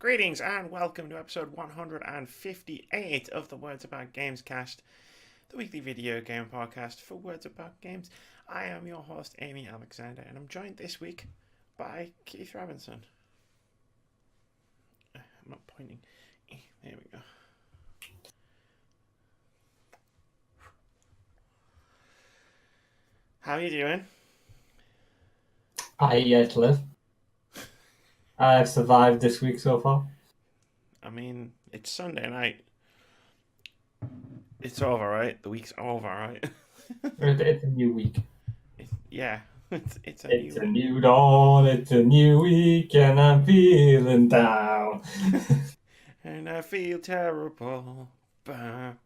Greetings and welcome to episode 158 of the Words About Gamescast, the weekly video game podcast for Words About Games. I am your host, Amy Alexander, and I'm joined this week by Keith Robinson. I'm not pointing. There we go. How are you doing? I yet live. I've survived this week so far. I mean, it's Sunday night. It's over, right? The week's over, right? It's a new week. It's a new dawn, it's a new week, and I'm feeling down. And I feel terrible. I've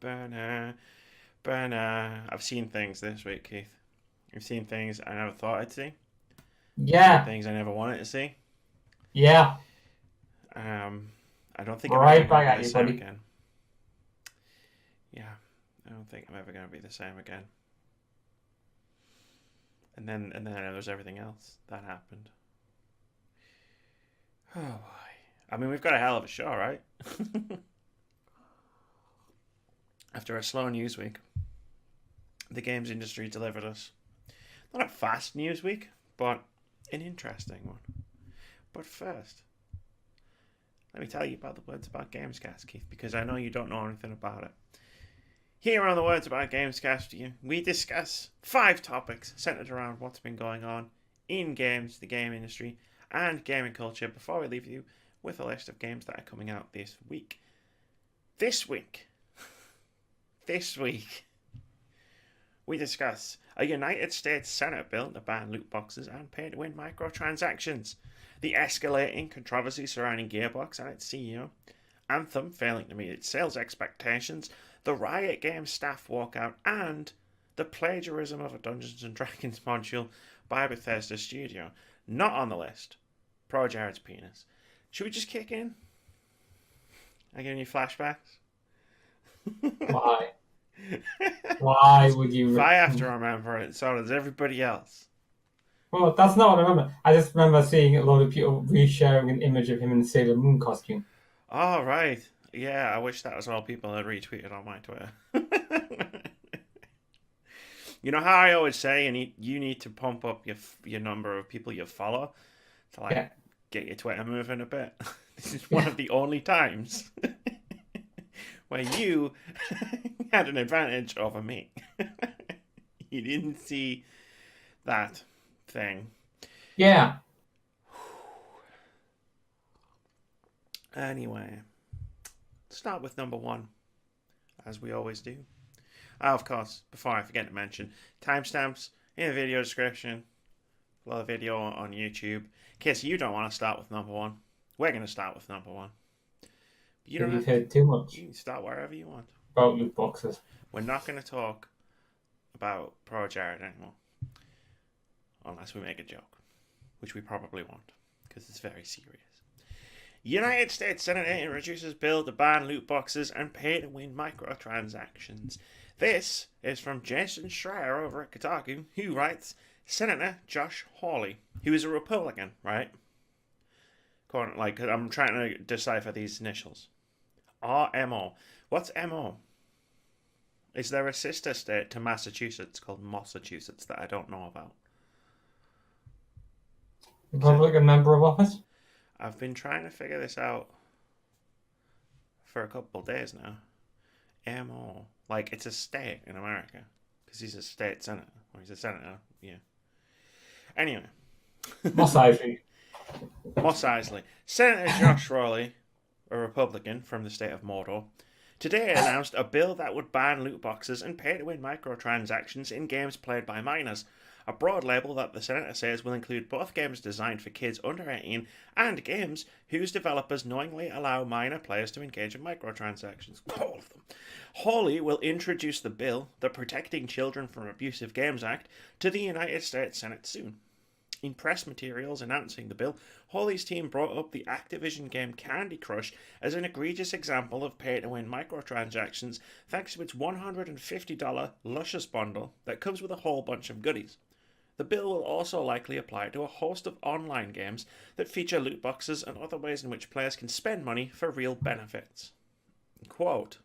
seen things this week, Keith. I've seen things I never thought I'd see. Yeah. Things I never wanted to see. Yeah. I don't think I'm ever right back going to at be you, the same buddy. again. Yeah, I don't think I'm ever going to be the same again. And then there's everything else that happened. Oh boy. I mean, we've got a hell of a show, right? After a slow news week, the games industry delivered us not a fast news week, but an interesting one. But first, let me tell you about the Words About Gamescast, Keith, because I know you don't know anything about it. Here on the Words About Gamescast, we discuss 5 topics centered around what's been going on in games, the game industry, and gaming culture before we leave you with a list of games that are coming out this week. This week, we discuss a United States Senate bill to ban loot boxes and pay-to-win microtransactions, the escalating controversy surrounding Gearbox and its CEO, Anthem failing to meet its sales expectations, the Riot Games staff walkout, and the plagiarism of a Dungeons & Dragons module by Bethesda Studio. Not on the list, Pro Jared's penis. Should we just kick in? I giving you flashbacks? Why? Why would you... If I have to remember it, so does everybody else. Well, that's not what I remember. I just remember seeing a lot of people resharing an image of him in a Sailor Moon costume. Oh, right. Yeah, I wish that was all people had retweeted on my Twitter. You know how I always say you need to pump up your number of people you follow to get your Twitter moving a bit. This is one of the only times where you had an advantage over me. You didn't see that thing. Yeah. Anyway, start with number 1, as we always do. Of course, before I forget to mention, timestamps in the video description, below the video on YouTube. In case you don't want to start with number 1, we're going to start with number 1. You don't You've have heard too much You can start wherever you want. about loot boxes. We're not going to talk about Pro Jared anymore, unless we make a joke, which we probably won't, because it's very serious. United States Senate introduces bill to ban loot boxes and pay-to-win microtransactions. This is from Jason Schreier over at Kotaku, who writes, Senator Josh Hawley, who is a Republican, right? I'm trying to decipher these initials. RMO. What's MO? Is there a sister state to Massachusetts called Massachusetts that I don't know about? Republican member of office? I've been trying to figure this out for a couple of days now. MO. Like, it's a state in America. Because he's a state senator. Or he's a senator. Yeah. Anyway. Moss Isley. Moss Isley. Senator Josh Hawley, a Republican from the state of Mordor, today announced a bill that would ban loot boxes and pay-to-win microtransactions in games played by minors. A broad label that the senator says will include both games designed for kids under 18 and games whose developers knowingly allow minor players to engage in microtransactions. All of them. Hawley will introduce the bill, the Protecting Children from Abusive Games Act, to the United States Senate soon. In press materials announcing the bill, Hawley's team brought up the Activision game Candy Crush as an egregious example of pay-to-win microtransactions thanks to its $150 Luscious bundle that comes with a whole bunch of goodies. The bill will also likely apply to a host of online games that feature loot boxes and other ways in which players can spend money for real benefits. Quote,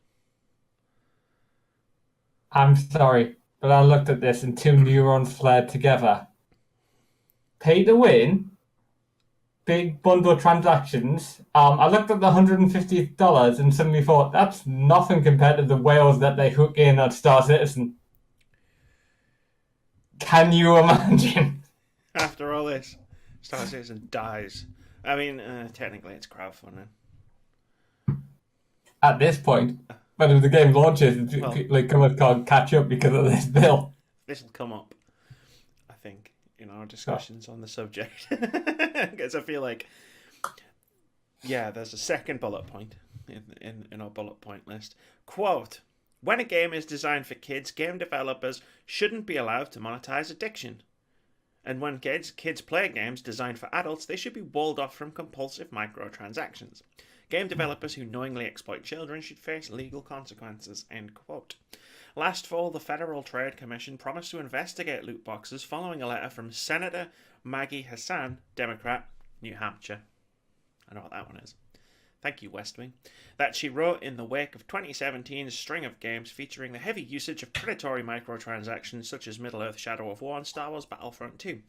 I'm sorry, but I looked at this and two neurons flared together. Pay to win? Big bundle transactions. I looked at the $150 and suddenly thought that's nothing compared to the whales that they hook in at Star Citizen. Can you imagine? after all this, Star Citizen dies. I mean, technically it's crowdfunding. At this point, but if the game launches, Well- people like can't catch up because of this bill. This will come up, I think, in our discussions on the subject. Because I feel like, yeah, there's a second bullet point in our bullet point list. Quote, when a game is designed for kids, game developers shouldn't be allowed to monetize addiction. And when kids play games designed for adults, they should be walled off from compulsive microtransactions. Game developers who knowingly exploit children should face legal consequences, end quote. Last fall, the Federal Trade Commission promised to investigate loot boxes following a letter from Senator Maggie Hassan, Democrat, New Hampshire. I know what that one is. Thank you, West Wing. That she wrote in the wake of 2017's string of games featuring the heavy usage of predatory microtransactions such as Middle-earth Shadow of War and Star Wars Battlefront 2.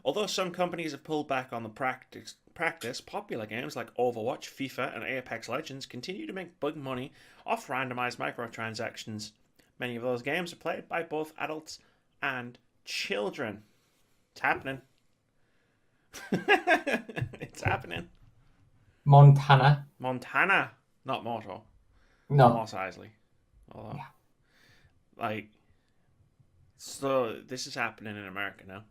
Although some companies have pulled back on the practice, popular games like Overwatch, FIFA, and Apex Legends continue to make big money off randomized microtransactions. Many of those games are played by both adults and children. It's happening. It's happening. Montana, not Mortal. no. Moss Isley. Although, Yeah. like, so this is happening in America now.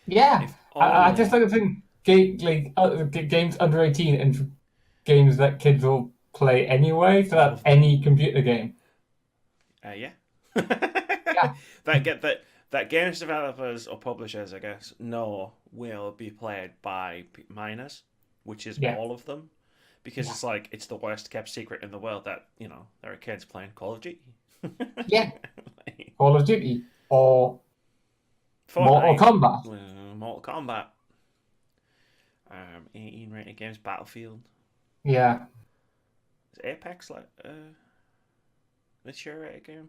Yeah, If I just only- like to think games under 18 and games that kids will play anyway. So that's any computer game. Yeah. Yeah. That games developers or publishers, I guess, will be played by minors, which is Yeah. all of them, because it's the worst kept secret in the world that there are kids playing Call of Duty. Yeah, Like, Call of Duty or Fortnite, Mortal Kombat. Mortal Kombat. 18 rated games, Battlefield. Yeah, Is Apex like mature rated game?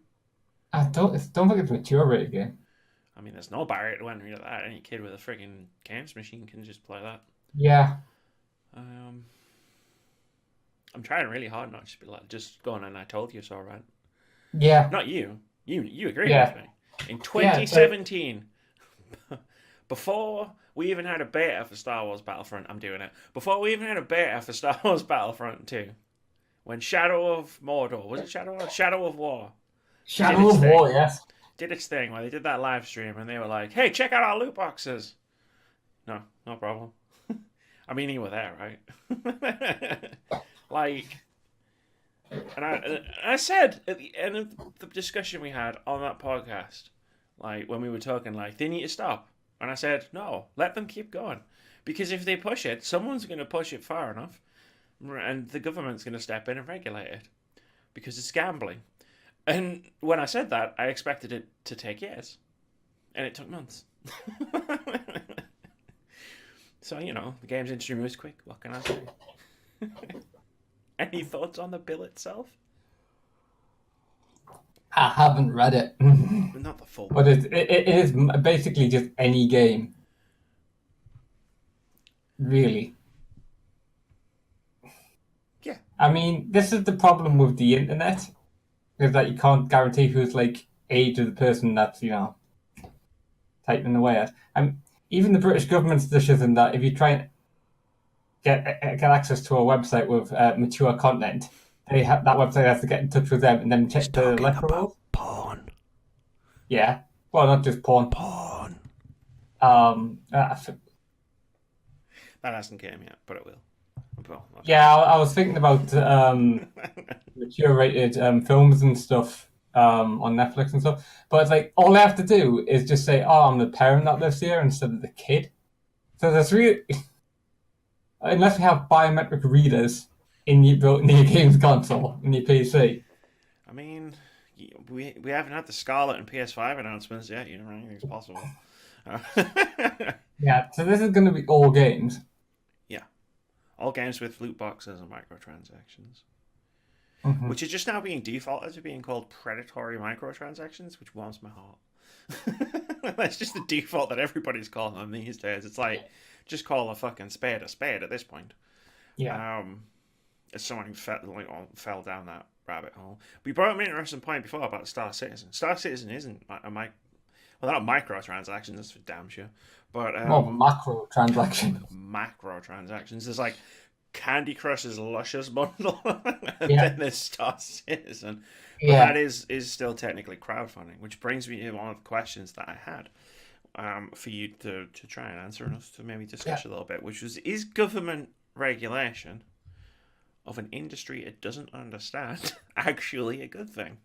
I don't think it's a mature rated game. I mean, there's no barrier to entry to that. Any kid with a friggin' games machine can just play that. Yeah, I'm trying really hard not to be like, just go on and I told you so, right? yeah, Not you. You agree Yeah. with me. In 2017, before we even had a beta for Star Wars Battlefront, I'm doing it. Before we even had a beta for Star Wars Battlefront 2, when Shadow of Mordor, was it Shadow of War? Shadow of War. Yes, Did its thing where they did that live stream and they were like, hey, check out our loot boxes. No problem. I mean, you were there, right? Like, and I said at the end of the discussion we had on that podcast, like when we were talking, like they need to stop. And I said, no, let them keep going. Because if they push it, someone's going to push it far enough and the government's going to step in and regulate it because it's gambling. And when I said that, I expected it to take years. And it took months. So, the games industry moves quick. What can I say? Any thoughts on the bill itself? I haven't read it, Not the full. but it is basically just any game. Really. Yeah. I mean, this is the problem with the internet, is that you can't guarantee who's age of the person that's typing away at. Even the British government's decision that if you try and get access to a website with mature content, that website has to get in touch with them and then check the electoral. Porn. Yeah, well, not just porn. Porn. That hasn't came yet, but it will. Well, Yeah, I was thinking about mature-rated films and stuff on Netflix and stuff. But it's like all they have to do is just say, "Oh, I'm the parent that lives here," instead of the kid. So there's really, unless we have biometric readers in your games console in your PC. I mean, we haven't had the Scarlet and PS5 announcements yet. Anything's possible. Yeah, so this is going to be all games. Yeah. All games with loot boxes and microtransactions. Mm-hmm. Which is just now being defaulted to being called predatory microtransactions, which warms my heart. That's just the default that everybody's calling them these days. It's like, just call a fucking spade at this point. Yeah. As someone who fell down that rabbit hole. We brought up an interesting point before about Star Citizen. Star Citizen isn't well, they're not microtransactions, that's for damn sure. But More macro transaction. macro transactions. There's like Candy Crush's Luscious bundle, and Yeah. then there's Star Citizen. But Yeah. that is still technically crowdfunding, which brings me to one of the questions that I had for you to try and answer and us to maybe discuss a little bit, which was, is government regulation of an industry it doesn't understand actually a good thing?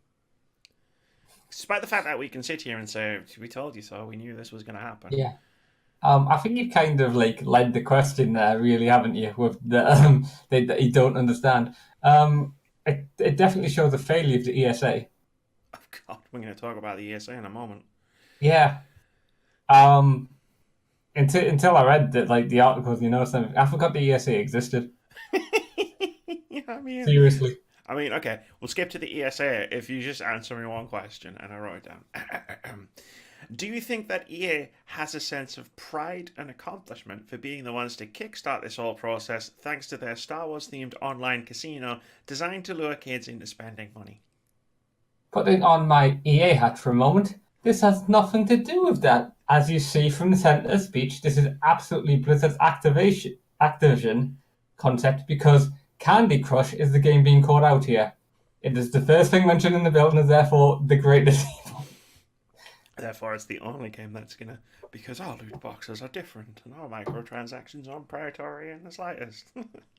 Despite the fact that we can sit here and say, we told you so, we knew this was going to happen. Yeah. I think you've kind of like led the question there, really, haven't you? With the that you don't understand. It definitely shows a failure of the ESA. Oh God, we're going to talk about the ESA in a moment. Yeah. Until I read that, like the articles, something, I forgot the ESA existed. Yeah, I mean, Seriously. Okay, we'll skip to the ESA if you just answer me one question, and I wrote it down. Do you think that EA has a sense of pride and accomplishment for being the ones to kickstart this whole process thanks to their Star Wars themed online casino designed to lure kids into spending money? Putting on my EA hat for a moment, this has nothing to do with that. As you see from the Centre speech, this is absolutely Blizzard's Activision concept, because Candy Crush is the game being called out here. It is the first thing mentioned in the bill and is therefore the greatest evil. Therefore, it's the only game that's gonna, because our loot boxes are different and our microtransactions aren't predatory in the slightest.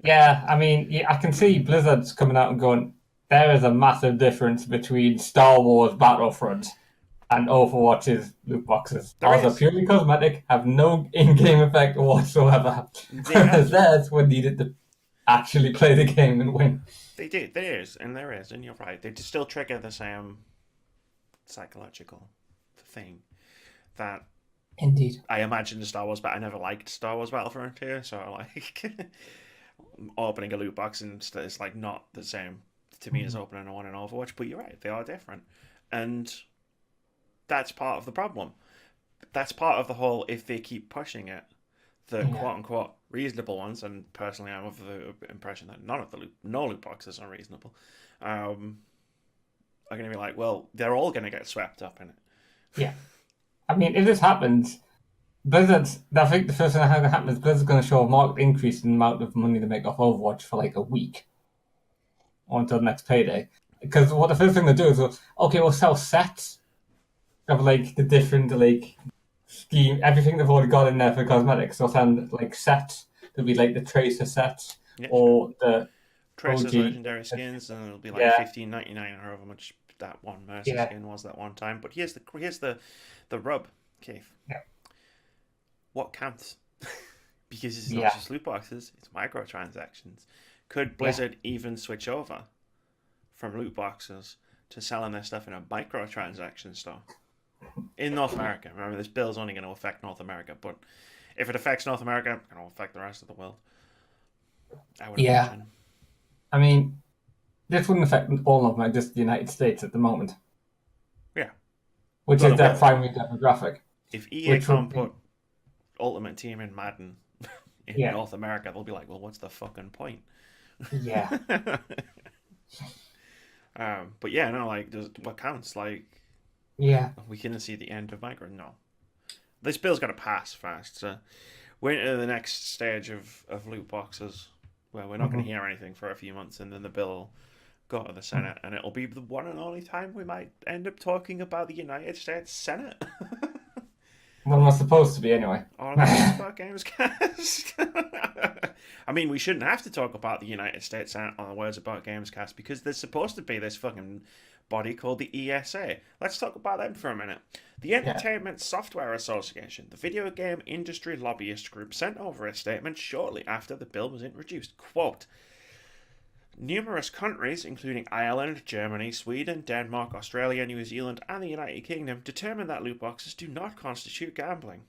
Yeah, I mean, I can see Blizzard's coming out and going, there is a massive difference between Star Wars Battlefront and Overwatch's loot boxes. Ours are purely cosmetic, have no in-game effect whatsoever. Whereas theirs were needed to actually play the game and win. They do, there is, and you're right. They still trigger the same psychological thing that Indeed. I imagine Star Wars, but I never liked Star Wars Battlefront 2, so like opening a loot box and it's like not the same to me as opening one in Overwatch. But you're right, they are different, and that's part of the problem. That's part of the whole. If they keep pushing it, the quote unquote reasonable ones, and personally, I'm of the impression that no loot boxes are reasonable, are going to be like, well, they're all going to get swept up in it. Yeah. I mean, if this happens, I think the first thing that happens is Blizzard's going to show a marked increase in the amount of money they make off Overwatch for like a week or until the next payday. Because what the first thing they do is, we'll sell sets of like the different like scheme, everything they've already got in there for cosmetics. They'll send like sets. There'll be like the Tracer sets or the Tracer's OG legendary skins, and it'll be like $15.99 or however much that one Mercy skin was that one time. But here's the rub, Keith. Yeah. What counts? Because it's not just loot boxes, it's microtransactions. Could Blizzard even switch over from loot boxes to selling their stuff in a microtransaction store in North America? Remember, this bill is only going to affect North America, but if it affects North America, it's going to affect the rest of the world, I would imagine. I mean, this wouldn't affect all of them, just the United States at the moment. Yeah. Which is their primary demographic. If EA can't put Ultimate Team in Madden in North America, they'll be like, well, what's the fucking point? Yeah. But yeah, no, like, what counts? Like, we can see the end of micro. No. This bill's got to pass fast. So we're into the next stage of loot boxes, where we're not going to hear anything for a few months, and then the bill will go to the Senate, and it'll be the one and only time we might end up talking about the United States Senate. Well, we're supposed to be anyway. Or about Gamescast. I mean, we shouldn't have to talk about the United States Senate on the Words About Gamescast, because there's supposed to be this fucking body called the ESA. Let's talk about them for a minute. The Entertainment Software Association, the video game industry lobbyist group, sent over a statement shortly after the bill was introduced. Quote, Numerous countries, including Ireland, Germany, Sweden, Denmark, Australia, New Zealand, and the United Kingdom, determined that loot boxes do not constitute gambling.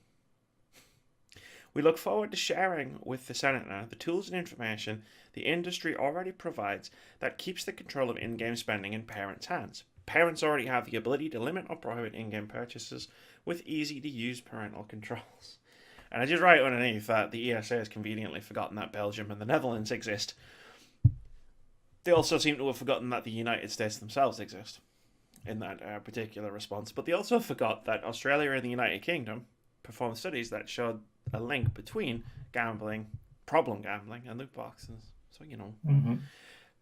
We look forward to sharing with the Senator the tools and information the industry already provides that keeps the control of in-game spending in parents' hands. Parents already have the ability to limit or prohibit in-game purchases with easy-to-use parental controls. And I just write underneath that the ESA has conveniently forgotten that Belgium and the Netherlands exist. They also seem to have forgotten that the United States themselves exist in that particular response. But they also forgot that Australia and the United Kingdom performed studies that showed a link between gambling, problem gambling, and loot boxes. So,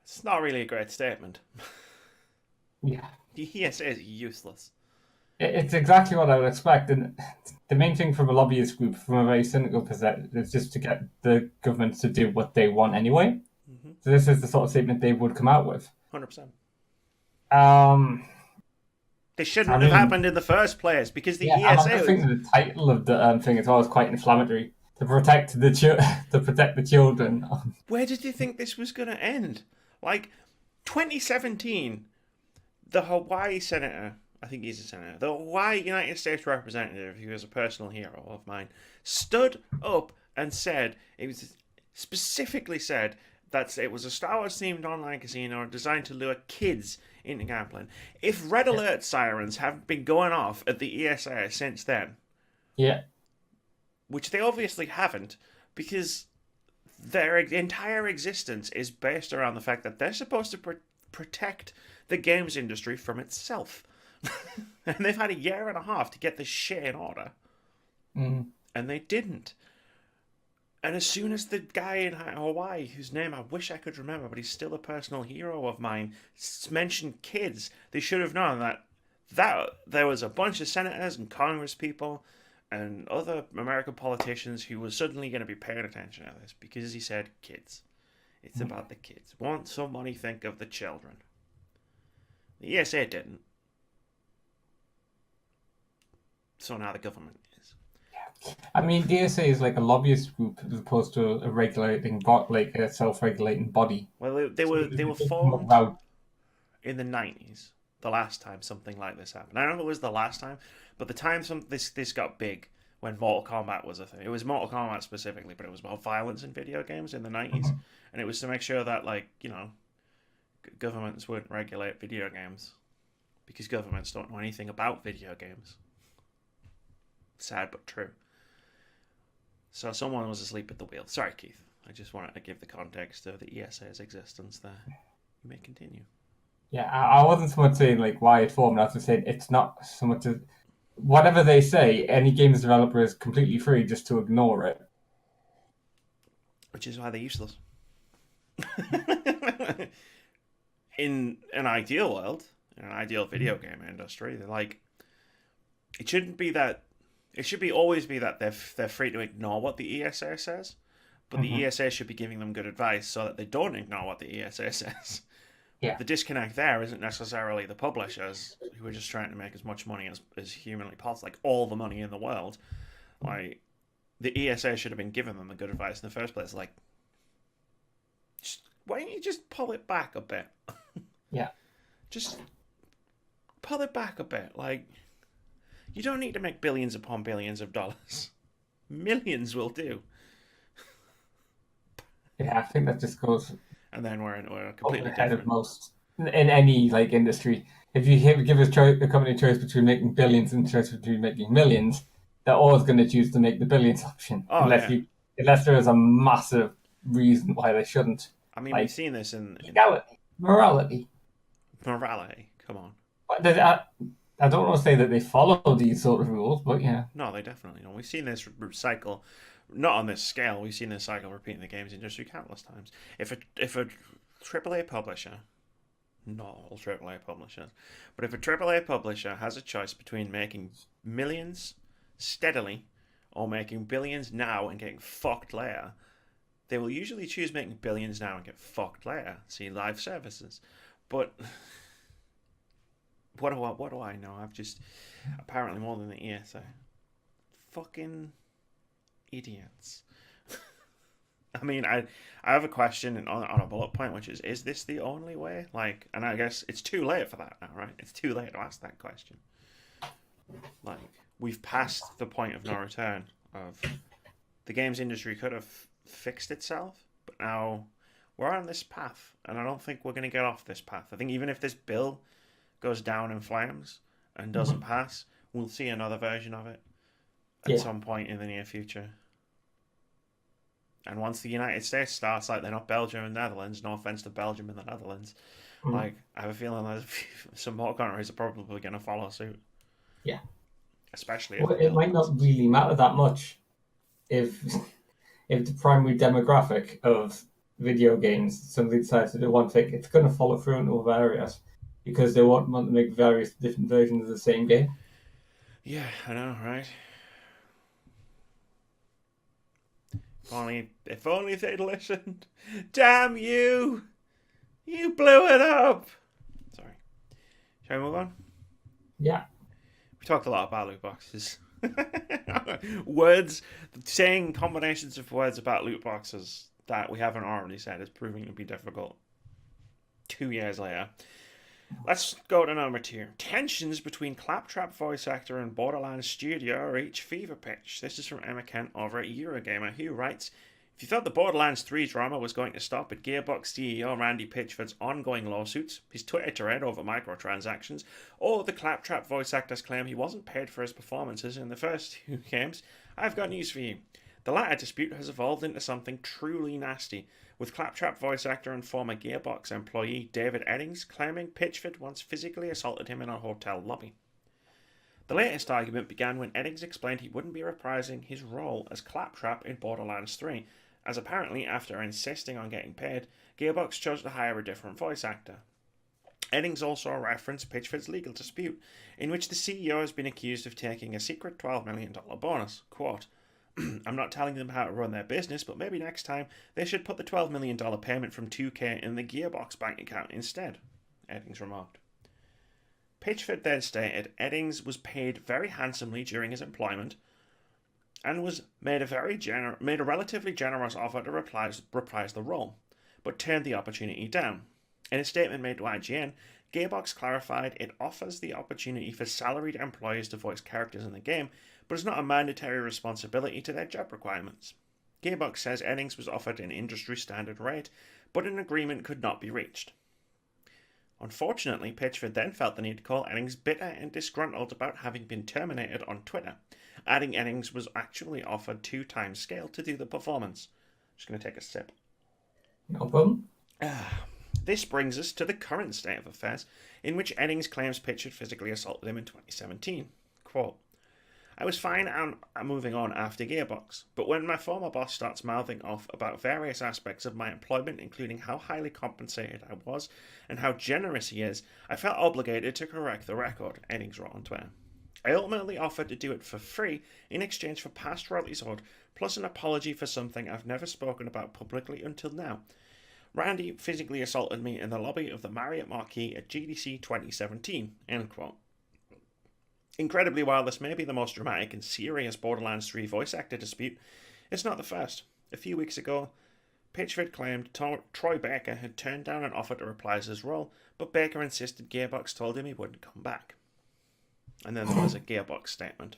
it's not really a great statement. Yeah. The ESA is useless. It's exactly what I would expect. And the main thing from a lobbyist group, from a very cynical perspective, is just to get the government to do what they want anyway. Mm-hmm. So this is the sort of statement they would come out with. 100%. They shouldn't have happened in the first place because the ESA. I think the title of the thing as well is quite inflammatory. To protect the children. Where did you think this was going to end? Like 2017, the Hawaii senator, I think he's a senator, the Hawaii United States representative, who is a personal hero of mine, stood up and said, specifically said that it was a Star Wars themed online casino designed to lure kids into gambling. If red alert sirens have been going off at the ESA since then, which they obviously haven't, because their entire existence is based around the fact that they're supposed to protect the games industry from itself. And they've had a year and a half to get this shit in order. And they didn't. And as soon as the guy in Hawaii, whose name I wish I could remember, but he's still a personal hero of mine, mentioned kids, they should have known that there was a bunch of senators and Congress people and other American politicians who were suddenly going to be paying attention to this because he said kids. It's about the kids. Won't somebody think of the children? The ESA didn't. So now the government is. I mean, the ESA is like a lobbyist group as opposed to a regulating like a self-regulating body. Well, they were formed in the 90s. The last time something like this happened. I don't know if it was the last time, but the time this got big when Mortal Kombat was a thing. It was Mortal Kombat specifically, but it was about violence in video games in the 90s. And it was to make sure that, governments wouldn't regulate video games because governments don't know anything about video games. Sad but true. So someone was asleep at the wheel. Sorry, Keith. I just wanted to give the context of the ESA's existence there. You may continue. Yeah, I wasn't so much saying why it formed. I was just saying it's not so much as whatever they say. Any games developer is completely free just to ignore it, which is why they're useless. In an ideal world, in an ideal video game industry, they're it shouldn't be that. It should always be that they're free to ignore what the ESA says, but the ESA should be giving them good advice so that they don't ignore what the ESA says. Yeah. The disconnect there isn't necessarily the publishers who are just trying to make as much money as humanly possible, all the money in the world. The ESA should have been giving them the good advice in the first place. Why don't you just pull it back a bit? Yeah. Just pull it back a bit. You don't need to make billions upon billions of dollars. Millions will do. Yeah, I think that just goes. And then we're completely ahead different. Of most in any industry. If you give a company a choice between making billions and a choice between making millions, they're always going to choose to make the billions option, unless there is a massive reason why they shouldn't. I mean, we've seen this in morality. Morality, come on. I don't want to say that they follow these sort of rules, but yeah. No, they definitely don't. We've seen this cycle, not on this scale. We've seen this cycle repeat in the games industry countless times. If a AAA publisher, not all AAA publishers, but if a AAA publisher has a choice between making millions steadily or making billions now and getting fucked later, they will usually choose making billions now and get fucked later. See live services, but. What do I know? I've just apparently more than the ESA. Fucking idiots. I mean, I have a question on a bullet point, which is this the only way? Like, and I guess it's too late for that now, right? It's too late to ask that question. Like, we've passed the point of no return of the games industry could have fixed itself, but now we're on this path, and I don't think we're going to get off this path. I think even if this bill goes down in flames and doesn't pass, we'll see another version of it at some point in the near future. And once the United States starts, like they're not Belgium and Netherlands, no offense to Belgium and the Netherlands, like I have a feeling that some more countries are probably going to follow suit. Yeah. Especially if it might not really matter that much if the primary demographic of video games somebody decides to do one thing, it's going to follow through in other areas because they won't want to make various different versions of the same game. Yeah, I know, right? If only they'd listened. Damn you! You blew it up! Sorry. Shall we move on? Yeah. We talked a lot about loot boxes. Words, saying combinations of words about loot boxes that we haven't already said is proving to be difficult. 2 years later. Let's go to number 2. Tensions between Claptrap voice actor and Borderlands studio reach fever pitch. This is from Emma Kent over at Eurogamer, who writes, if you thought the Borderlands 3 drama was going to stop at Gearbox CEO Randy Pitchford's ongoing lawsuits, his Twitter tirade over microtransactions, or the Claptrap voice actor's claim he wasn't paid for his performances in the first 2 games, I've got news for you. The latter dispute has evolved into something truly nasty, with Claptrap voice actor and former Gearbox employee David Eddings claiming Pitchford once physically assaulted him in a hotel lobby. The latest argument began when Eddings explained he wouldn't be reprising his role as Claptrap in Borderlands 3, as apparently after insisting on getting paid, Gearbox chose to hire a different voice actor. Eddings also referenced Pitchford's legal dispute, in which the CEO has been accused of taking a secret $12 million bonus. Quote, I'm not telling them how to run their business, but maybe next time they should put the $12 million payment from 2K in the Gearbox bank account instead, Eddings remarked. Pitchford then stated Eddings was paid very handsomely during his employment and was made a relatively generous offer to reprise the role, but turned the opportunity down. In a statement made to IGN, Gearbox clarified it offers the opportunity for salaried employees to voice characters in the game, but is not a mandatory responsibility to their job requirements. Gearbox says Eddings was offered an industry standard rate, but an agreement could not be reached. Unfortunately, Pitchford then felt the need to call Eddings bitter and disgruntled about having been terminated on Twitter, adding Eddings was actually offered 2 times scale to do the performance. Just going to take a sip. No problem. This brings us to the current state of affairs, in which Eddings claims Pitchford physically assaulted him in 2017. Quote, I was fine and moving on after Gearbox, but when my former boss starts mouthing off about various aspects of my employment, including how highly compensated I was and how generous he is, I felt obligated to correct the record, Eddings wrote on Twitter. I ultimately offered to do it for free in exchange for past royalties owed, plus an apology for something I've never spoken about publicly until now. Randy physically assaulted me in the lobby of the Marriott Marquis at GDC 2017, end quote. Incredibly, while this may be the most dramatic and serious Borderlands 3 voice actor dispute, it's not the first. A few weeks ago, Pitchford claimed Troy Baker had turned down an offer to reprise his role, but Baker insisted Gearbox told him he wouldn't come back. And then there was a Gearbox statement,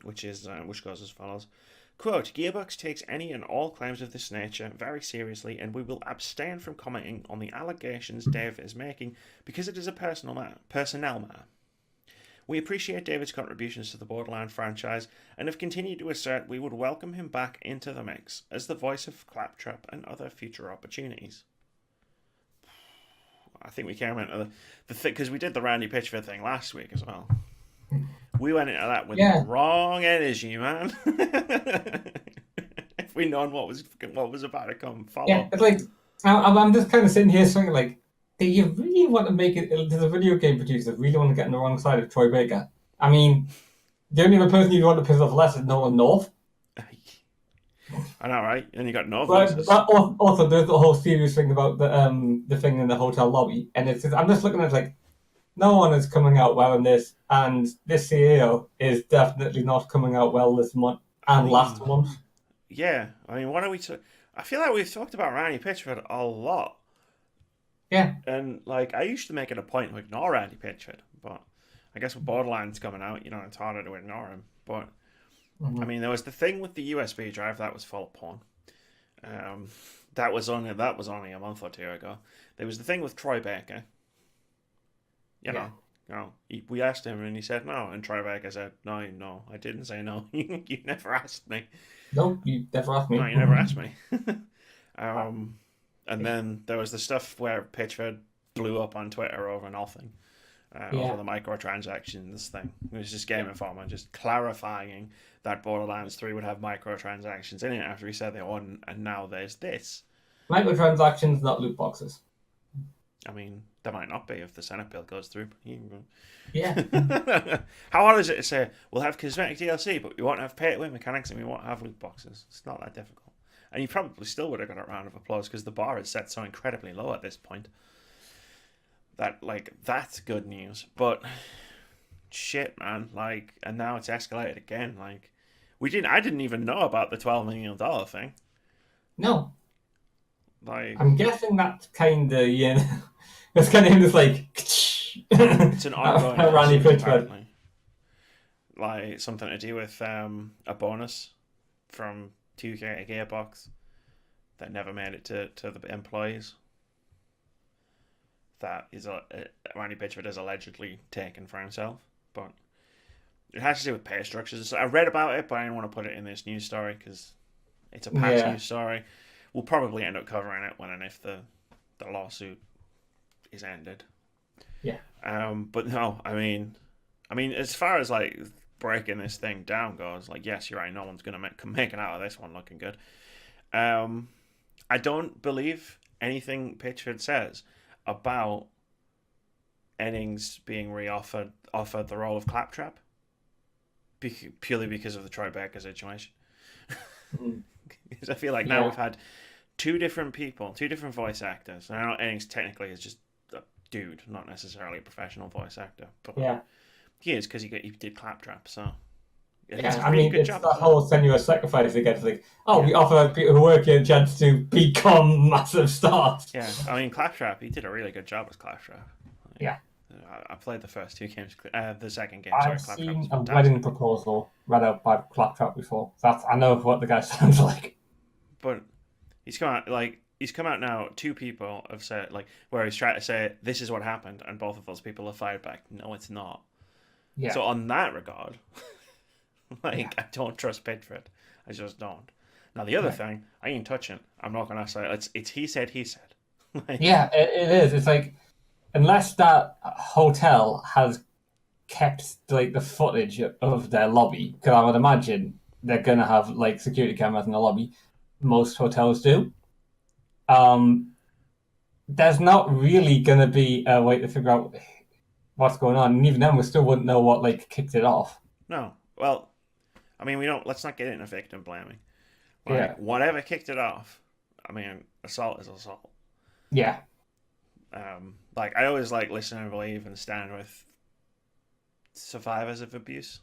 which goes as follows. Quote, Gearbox takes any and all claims of this nature very seriously, and we will abstain from commenting on the allegations Dave is making because it is a personnel matter. We appreciate David's contributions to the Borderlands franchise and have continued to assert we would welcome him back into the mix as the voice of Claptrap and other future opportunities. I think we came into the thing because we did the Randy Pitchford thing last week as well. We went into that with the wrong energy, man. If we'd known what was about to come follow. Yeah, it's like I'm just kind of sitting here thinking, like, do you really want to make it? Does a video game producer really want to get on the wrong side of Troy Baker? I mean, the only other person you want to piss off less is Nolan North. I know, right? And you got North. Also, there's the whole serious thing about the thing in the hotel lobby, and it's just, I'm just looking at it like, no one is coming out well in this, and this CEO is definitely not coming out well this month and last month. yeah, I mean, what are we? I feel like we've talked about Randy Pitchford a lot. Yeah. And like, I used to make it a point to ignore Randy Pitchford, but I guess with Borderlands coming out, it's harder to ignore him. But I mean, there was the thing with the USB drive that was full of porn. That was only a month or two ago. There was the thing with Troy Baker. We asked him and he said no, and Troy Baker said no, I didn't say no. You never asked me. No, you never asked me. No, you never asked me. And then there was the stuff where Pitchford blew up on Twitter over nothing. Over the microtransactions thing. It was just Game Informer just clarifying that Borderlands 3 would have microtransactions in it after he said they wouldn't, and now there's this. Microtransactions, not loot boxes. I mean, there might not be if the Senate bill goes through. Yeah. How hard is it to say, we'll have cosmetic DLC, but we won't have pay-to-win mechanics and we won't have loot boxes? It's not that difficult. And you probably still would have got a round of applause because the bar is set so incredibly low at this point. That's good news. But shit, man, and now it's escalated again. I didn't even know about the $12 million thing. No. I'm guessing that's kind of, that's kind of him just it's an ongoing Randy Pitchford. Something to do with a bonus from 2K Gearbox that never made it to the employees. That is Randy Pitchford is allegedly taken for himself, but it has to do with pay structures. I read about it, but I didn't want to put it in this news story because it's a past news story. We'll probably end up covering it when and if the lawsuit is ended. Yeah. But no, I mean, as far as breaking this thing down goes, yes, you're right. No one's gonna make it out of this one looking good. I don't believe anything Pitchford says about Ennings being offered the role of Claptrap purely because of the Troy Baker situation. Because I feel like now we've had two different people, two different voice actors. And I know Ennings technically is just a dude, not necessarily a professional voice actor, but he is because he did Claptrap. So it's the whole strenuous sacrifice against we offer people who work here a chance to become massive stars. Yeah, I mean Claptrap, he did a really good job as Claptrap. I played the first two games, the second game. I've seen a wedding proposal read out by Claptrap before. I know what the guy sounds like. But he's come out now. Two people have said where he's trying to say this is what happened, and both of those people have fired back. No, it's not. Yeah. So on that regard. I don't trust Pitchford. I just don't. Now the other thing, I ain't touching. I'm not gonna say it's he said. It is. It's unless that hotel has kept the footage of their lobby, because I would imagine they're gonna have security cameras in the lobby. Most hotels do. There's not really gonna be a way to figure out what's going on, and even then we still wouldn't know what kicked it off. No. Well, I mean, let's not get into victim blaming. Whatever kicked it off, I mean, assault is assault. Yeah. I always listen and believe and stand with survivors of abuse.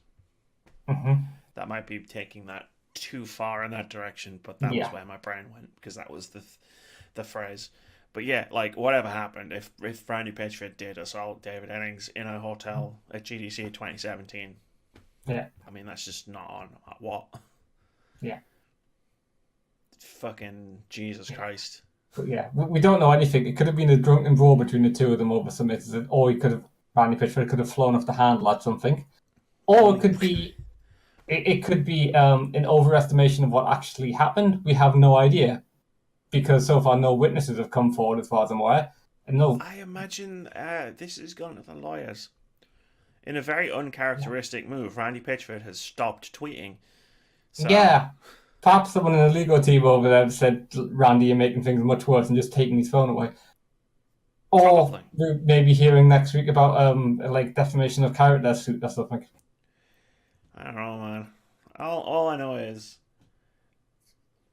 Mm-hmm. That might be taking that too far in that direction, but that was where my brain went because that was the phrase. But whatever happened, if Randy Pitchford did assault David Ennings in a hotel at GDC 2017. Yeah. I mean, that's just not on what? Yeah. Fucking Jesus Christ. But we don't know anything. It could have been a drunken brawl between the two of them over some incident, or Randy Pitchford could have flown off the handle at something. Or it could be an overestimation of what actually happened. We have no idea. Because so far no witnesses have come forward as far as I'm aware. And no. I imagine this is going to the lawyers. In a very uncharacteristic move, Randy Pitchford has stopped tweeting. So... Yeah. Perhaps someone in the legal team over there said, Randy, you're making things much worse and just taking his phone away. Or we're maybe hearing next week about defamation of character suit or something. I don't know, man. All I know is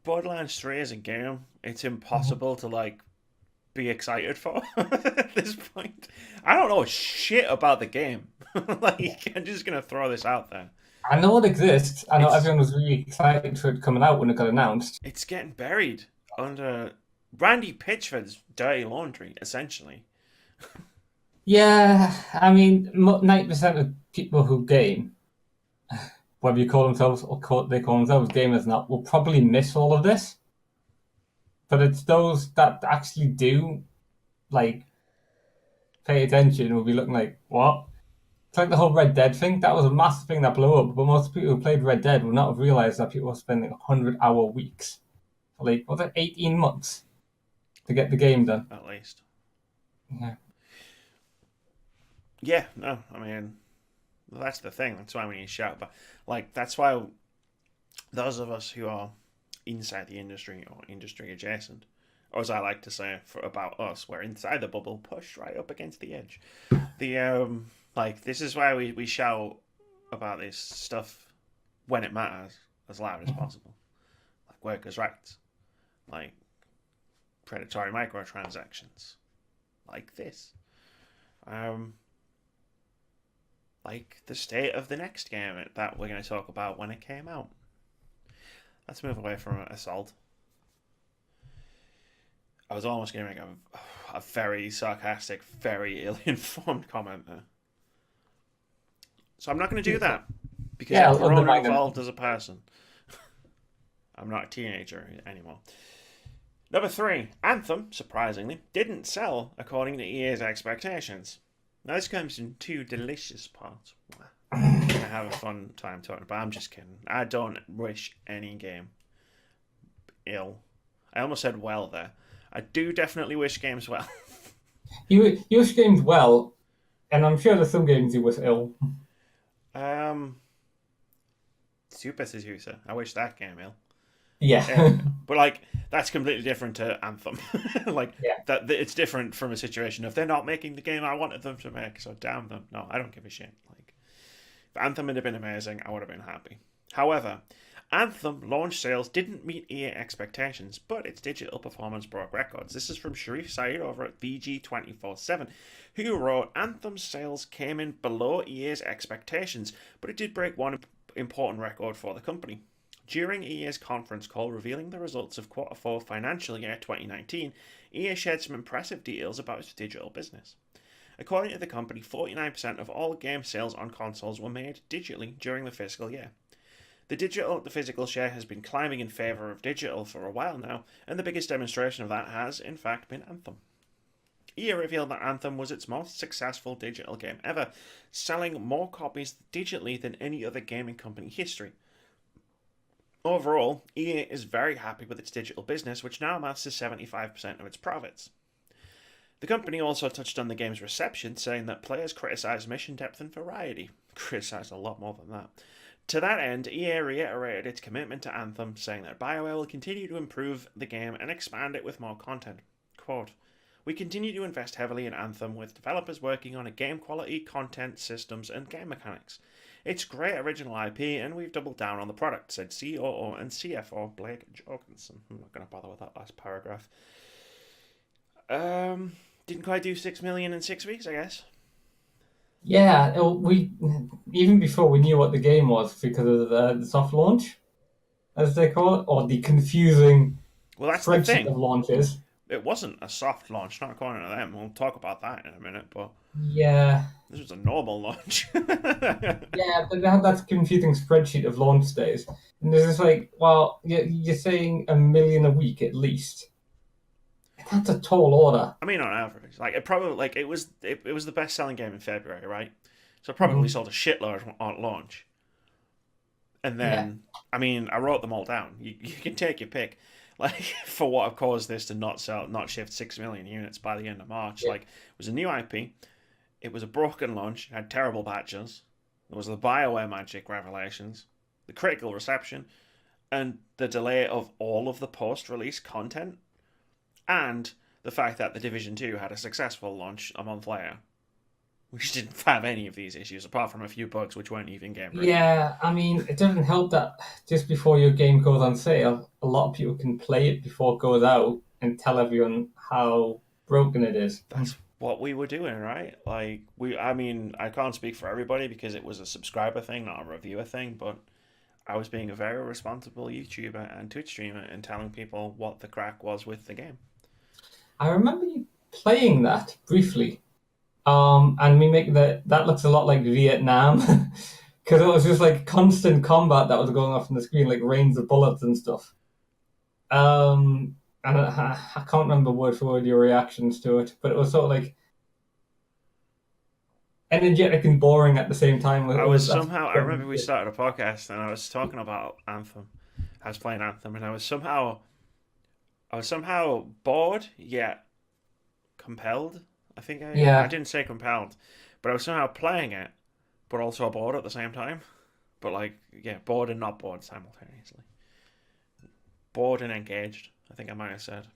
Borderlands 3 is a game it's impossible to be excited for at this point. I don't know shit about the game. I'm just gonna throw this out there. I know it exists. I know It's everyone was really excited for it coming out when it got announced. it's getting buried under Randy Pitchford's dirty laundry, essentially. Yeah, I mean, 90% of people who game, whether you call themselves or they call themselves gamers or not, will probably miss all of this. But it's those that actually do, like, pay attention will be looking like, what? It's like the whole Red Dead thing. That was a massive thing that blew up, but most people who played Red Dead would not have realized that people were spending 100-hour weeks for, like, was it 18 months to get the game done? At least. Yeah. Yeah, no, I mean, that's the thing. That's why we need to shout. But, like, that's why those of us who are inside the industry or industry adjacent, or as I like to say about us, we're inside the bubble, pushed right up against the edge. Like, this is why we shout about this stuff when it matters as loud as possible. Like workers' rights, like predatory microtransactions, like this. Like the state of the next game that we're going to talk about when it came out. Let's move away from Assault. I was almost going to make a very sarcastic, very ill-informed comment there. So I'm not going to do that because I'm grown involved as a person. I'm not a teenager anymore. Number 3, Anthem, surprisingly, didn't sell according to EA's expectations. Now this comes in 2 delicious parts. I have a fun time talking about it, I'm just kidding. I don't wish any game ill. I almost said well there. I do definitely wish games well. You wish games well, and I'm sure there's some games you wish ill. Super Seducer. I wish that game ill. Yeah. But like that's completely different to Anthem. Like yeah. that it's different from a situation of they're not making the game I wanted them to make, so damn them. No, I don't give a shit. Like if Anthem had been amazing, I would have been happy. However, Anthem launch sales didn't meet EA expectations, but its digital performance broke records. This is from Sharif Saeed over at VG247, who wrote, Anthem's sales came in below EA's expectations, but it did break one important record for the company. During EA's conference call revealing the results of Q4 financial year 2019, EA shared some impressive details about its digital business. According to the company, 49% of all game sales on consoles were made digitally during the fiscal year. The digital to physical share has been climbing in favour of digital for a while now, and the biggest demonstration of that has, in fact, been Anthem. EA revealed that Anthem was its most successful digital game ever, selling more copies digitally than any other gaming company in history. Overall, EA is very happy with its digital business, which now amounts to 75% of its profits. The company also touched on the game's reception, saying that players criticised mission depth and variety. Criticised a lot more than that. To that end, EA reiterated its commitment to Anthem, saying that BioWare will continue to improve the game and expand it with more content. Quote, we continue to invest heavily in Anthem with developers working on a game quality, content, systems, and game mechanics. It's great original IP and we've doubled down on the product, said COO and CFO Blake Jorgensen. I'm not going to bother with that last paragraph. Didn't quite do 6 million in 6 weeks, I guess. Yeah, we even before we knew what the game was because of the soft launch, as they call it, or the confusing spreadsheet of launches. It wasn't a soft launch, not according to them. We'll talk about that in a minute, but yeah, this was a normal launch. Yeah, but they had that confusing spreadsheet of launch days, and there's just like, well, you're saying 1 million a week at least. That's a tall order. I mean, on average, like it probably it was the best selling game in February, right? So it probably sold a shitload on launch. And then, I mean, I wrote them all down. You can take your pick, like for what caused this to not shift 6 million units by the end of March. Like it was a new IP, it was a broken launch, had terrible patches. There was the BioWare magic revelations, the critical reception, and the delay of all of the post-release content. And the fact that The Division 2 had a successful launch a month later, which didn't have any of these issues, apart from a few bugs which weren't even game ready. Yeah, I mean, it doesn't help that just before your game goes on sale, a lot of people can play it before it goes out and tell everyone how broken it is. what we were doing, right? Like I mean, I can't speak for everybody because it was a subscriber thing, not a reviewer thing, but I was being a very responsible YouTuber and Twitch streamer and telling people what the crack was with the game. I remember you playing that briefly, and me making that looks a lot like Vietnam, because it was just like constant combat that was going off on the screen, like rains of bullets and stuff. And I can't remember word for word your reactions to it, but it was sort of like energetic and boring at the same time. I It was was somehow, I remember we started a podcast and I was talking about Anthem. I was playing Anthem and I was somehow bored yet compelled. I yeah. didn't say compelled, but I was somehow playing it, but also bored at the same time. But like, yeah, bored and not bored simultaneously. Bored and engaged, I think I might have said.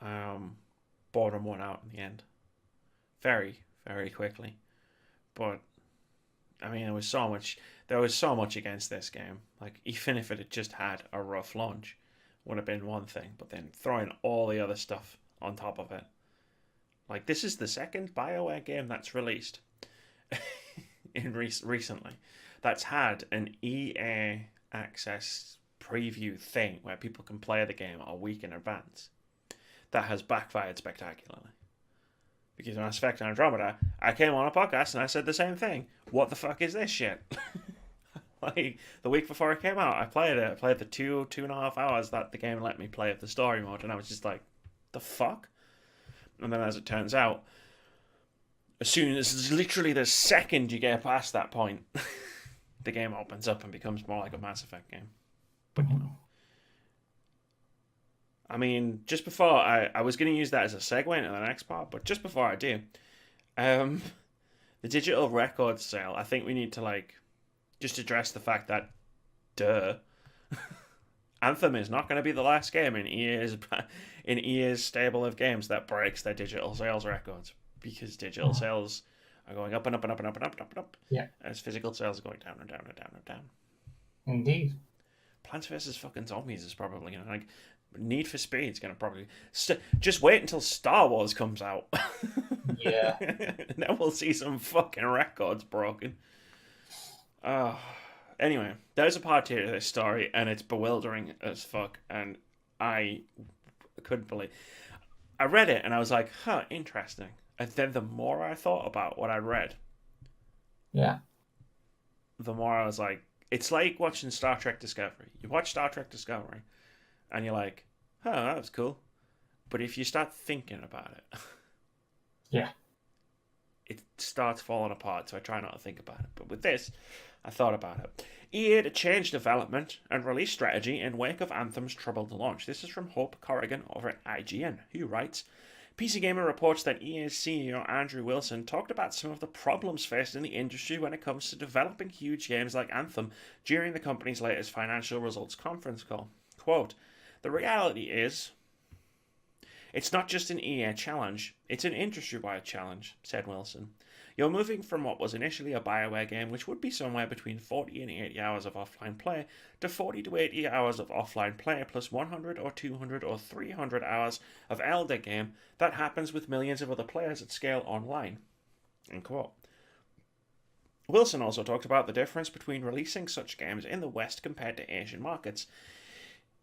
Boredom won out in the end. Very, very quickly. But I mean, there was so much against this game. Like, even if it had just had a rough launch, would have been one thing. But then throwing all the other stuff on top of it. Like, this is the second BioWare game that's released recently that's had an EA access preview thing where people can play the game a week in advance. That has backfired spectacularly. Because when I Spec Andromeda, I came on a podcast and I said the same thing. What the fuck is this shit? Like, the week before it came out, I played it. I played the 2.5 hours that the game let me play of the story mode, and I was just like, the fuck? And then as it turns out, as soon as literally the second you get past that point, the game opens up and becomes more like a Mass Effect game. But, you know. I mean, just before, I was going to use that as a segue into the next part, but just before I do, the digital record sale, I think we need to, like, just address the fact that, duh, Anthem is not going to be the last game in EA's stable of games that breaks their digital sales records, because digital sales are going up and up and up and up and up and up and up, Yeah. as physical sales are going down and down and down and down. Indeed. Plants vs. fucking Zombies is probably going to, like, Need for Speed's going to probably... just wait until Star Wars comes out. Yeah. Then we'll see some fucking records broken. Anyway, there's a part here to this story, and it's bewildering as fuck, and I couldn't believe... I read it, and I was like, huh, interesting. And then the more I thought about what I read, Yeah. the more I was like, it's like watching Star Trek Discovery. You watch Star Trek Discovery, and you're like, oh, that was cool. But if you start thinking about it, Yeah. it starts falling apart, so I try not to think about it. But with this, I thought about it. EA to change development and release strategy in wake of Anthem's troubled launch. This is from Hope Corrigan over at IGN, who writes, PC Gamer reports that EA's CEO Andrew Wilson talked about some of the problems faced in the industry when it comes to developing huge games like Anthem during the company's latest financial results conference call. Quote, "The reality is, it's not just an EA challenge, it's an industry-wide challenge," said Wilson. "You're moving from what was initially a BioWare game, which would be somewhere between 40 and 80 hours of offline play, to 40 to 80 hours of offline play plus 100 or 200 or 300 hours of elder game that happens with millions of other players at scale online." End quote. Wilson also talked about the difference between releasing such games in the West compared to Asian markets.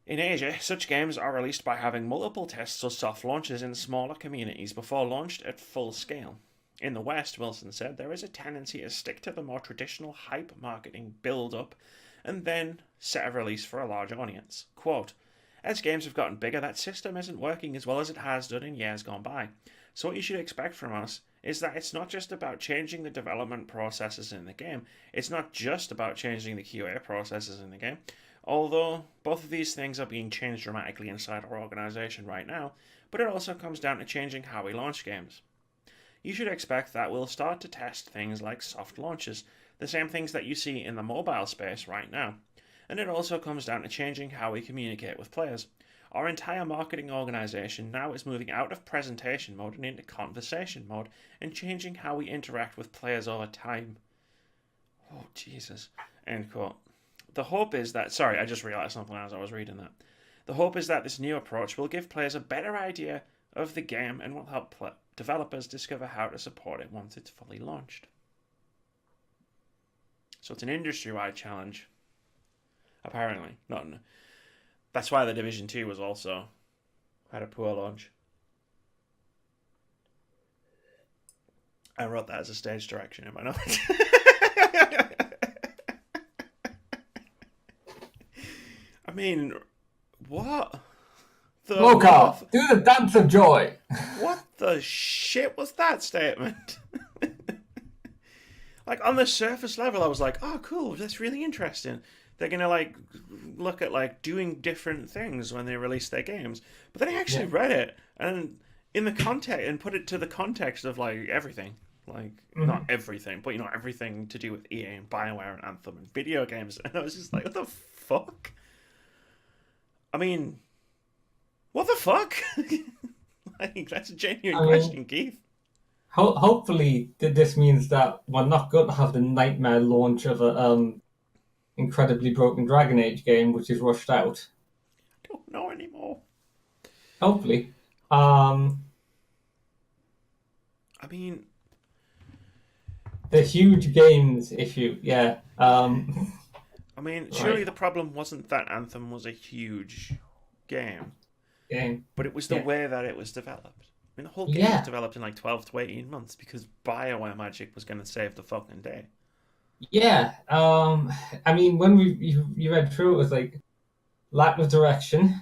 In Asia, such games are released by having multiple tests or soft launches in smaller communities before launched at full scale. In the West, Wilson said, there is a tendency to stick to the more traditional hype marketing build-up and then set a release for a large audience. Quote, "As games have gotten bigger, that system isn't working as well as it has done in years gone by. So what you should expect from us is that it's not just about changing the development processes in the game, it's not just about changing the QA processes in the game, although both of these things are being changed dramatically inside our organisation right now, but it also comes down to changing how we launch games. You should expect that we'll start to test things like soft launches, the same things that you see in the mobile space right now. And it also comes down to changing how we communicate with players. Our entire marketing organisation now is moving out of presentation mode and into conversation mode, and changing how we interact with players over time." Oh, Jesus. End quote. The hope is that... Sorry, I just realised something as I was reading that. The hope is that this new approach will give players a better idea of the game and will help developers discover how to support it once it's fully launched. So it's an industry-wide challenge. Apparently. That's why the Division 2 was also had a poor launch. I wrote that as a stage direction in my notes. I mean, what? Volkov, do the dance of joy. What the shit was that statement? Like, on the surface level, I was like, oh, cool, that's really interesting. They're going to, like, look at, like, doing different things when they release their games. But then I actually read it, and in the context, and put it to the context of, like, everything. Like, not everything, but, you know, everything to do with EA and BioWare and Anthem and video games. And I was just like, what the fuck? I mean, what the fuck? Like, that's a genuine question, Keith. Hopefully, this means that we're not going to have the nightmare launch of a incredibly broken Dragon Age game, which is rushed out. I don't know anymore. Hopefully. I mean, the huge games issue, yeah. I mean, surely the problem wasn't that Anthem was a huge game. But it was the way that it was developed. I mean, the whole game was developed in like 12 to 18 months because BioWare Magic was going to save the fucking day. Yeah. I mean, when you read through it, was like lack of direction,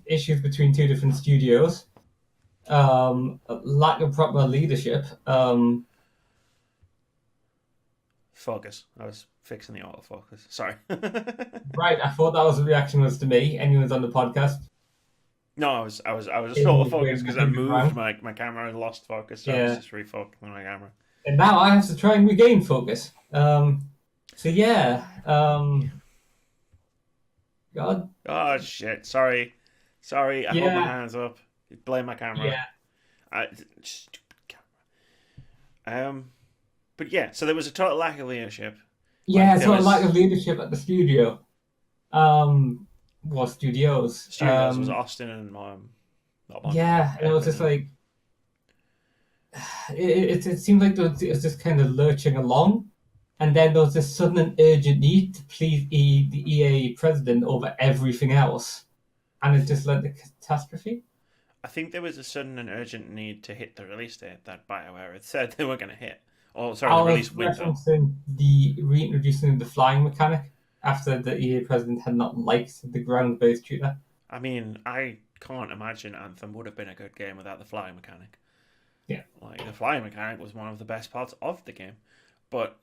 issues between two different studios, lack of proper leadership. Focus. I was fixing the autofocus. Sorry. Right, I thought that was the reaction was to me. Anyone's on the podcast. No, I was just autofocused because I moved my camera and lost focus. So I was just refocusing my camera. And now I have to try and regain focus. So yeah. God. Oh shit! Sorry. I hold my hands up. Blame my camera. Yeah. Stupid camera. But yeah, so there was a total lack of leadership. Yeah, so a lack of leadership at the studio. Well, studios. Studios was Austin and yeah, and it was just like it seemed like it was just kind of lurching along, and then there was this sudden and urgent need to please the EA president over everything else, and it just led to catastrophe. I think there was a sudden and urgent need to hit the release date that BioWare had said they were going to hit. Oh, sorry, the release window. The reintroducing the flying mechanic after the EA president had not liked the ground-based shooter. I mean, I can't imagine Anthem would have been a good game without the flying mechanic. Yeah. Like, the flying mechanic was one of the best parts of the game. But,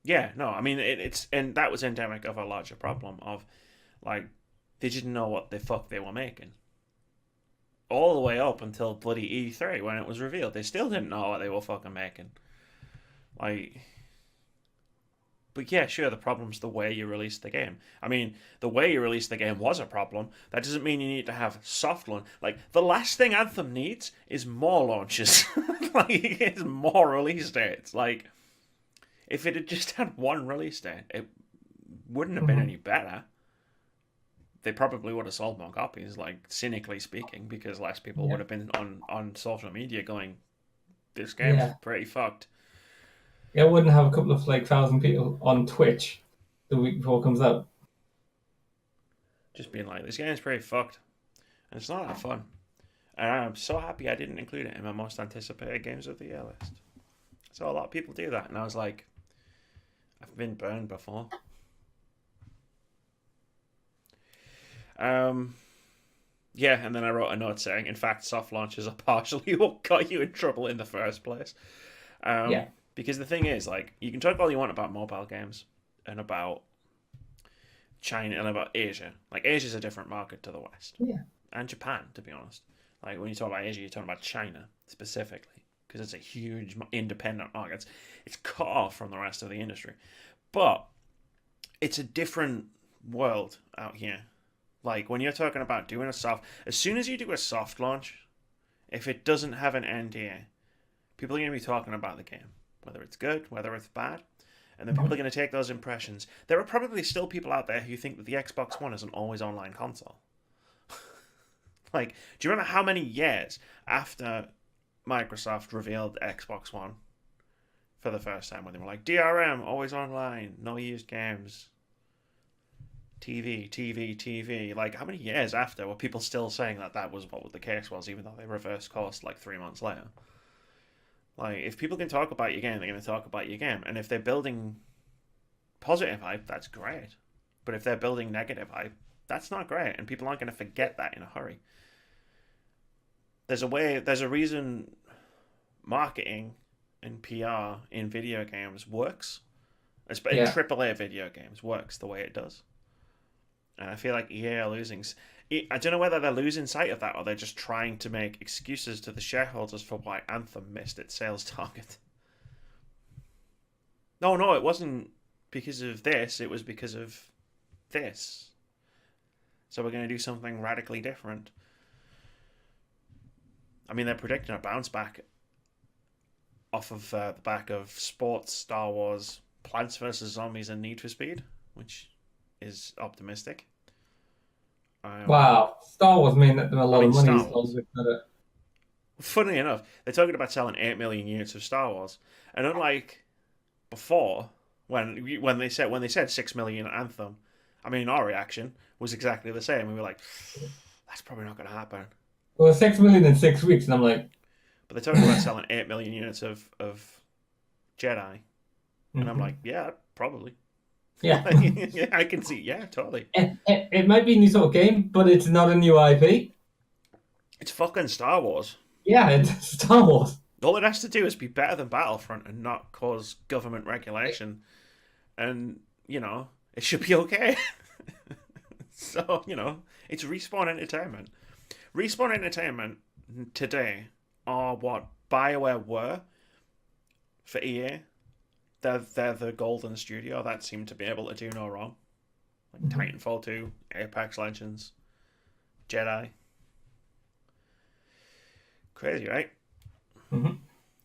yeah, no, I mean, and that was endemic of a larger problem of, like, they didn't know what the fuck they were making. All the way up until bloody E3 when it was revealed. They still didn't know what they were fucking making. Like, but yeah, sure, the problem's the way you release the game. I mean, the way you release the game was a problem. That doesn't mean you need to have soft launch. Like, the last thing Anthem needs is more launches. Like, it's more release dates. Like, if it had just had one release date, it wouldn't have been any better. They probably would have sold more copies, like, cynically speaking, because less people would have been on social media going, this game's pretty fucked. Yeah, I wouldn't have a couple of like 1,000 people on Twitch the week before it comes out. Just being like, this game's pretty fucked. And it's not that fun. And I'm so happy I didn't include it in my most anticipated games of the year list. So a lot of people do that. And I was like, I've been burned before. Yeah, and then I wrote a note saying, in fact, soft launches are partially what got you in trouble in the first place. Because the thing is, like, you can talk all you want about mobile games and about China and about Asia. Like, Asia's a different market to the West. Yeah. And Japan, to be honest. Like, when you talk about Asia, you're talking about China specifically. Because it's a huge independent market. It's cut off from the rest of the industry. But it's a different world out here. Like, when you're talking about doing a soft... As soon as you do a soft launch, if it doesn't have an NDA, people are going to be talking about the game. Whether it's good, whether it's bad. And then people are going to take those impressions. There are probably still people out there who think that the Xbox One is an always online console. Like, do you remember how many years after Microsoft revealed Xbox One for the first time when they were like, DRM, always online, no used games, TV. Like, how many years after were people still saying that was what the case was, even though they reversed course like 3 months later? Like, if people can talk about your game, they're going to talk about your game. And if they're building positive hype, that's great. But if they're building negative hype, that's not great. And people aren't going to forget that in a hurry. There's a reason marketing and PR in video games works. In AAA video games works the way it does. And I feel like EA are losing. I don't know whether they're losing sight of that or they're just trying to make excuses to the shareholders for why Anthem missed its sales target. No, it wasn't because of this. It was because of this. So we're going to do something radically different. I mean, they're predicting a bounce back off of the back of sports, Star Wars, Plants vs. Zombies, and Need for Speed, which is optimistic. Wow, Star Wars made them a lot of money. Funny enough, they're talking about selling 8 million units of Star Wars, and unlike before, when they said 6 million Anthem, I mean, our reaction was exactly the same. We were like, that's probably not going to happen. Well, 6 million in 6 weeks, and I'm like... But they're talking about selling 8 million units of Jedi. And I'm like, yeah, probably. Yeah. I can see, yeah, totally. It might be a new sort of game, but it's not a new IP. It's fucking Star Wars. Yeah, it's Star Wars. All it has to do is be better than Battlefront and not cause government regulation. And, it should be okay. So, it's Respawn Entertainment. Respawn Entertainment today are what BioWare were for EA. They're the golden studio that seemed to be able to do no wrong. Like Titanfall 2, Apex Legends, Jedi. Crazy, right? Mm-hmm.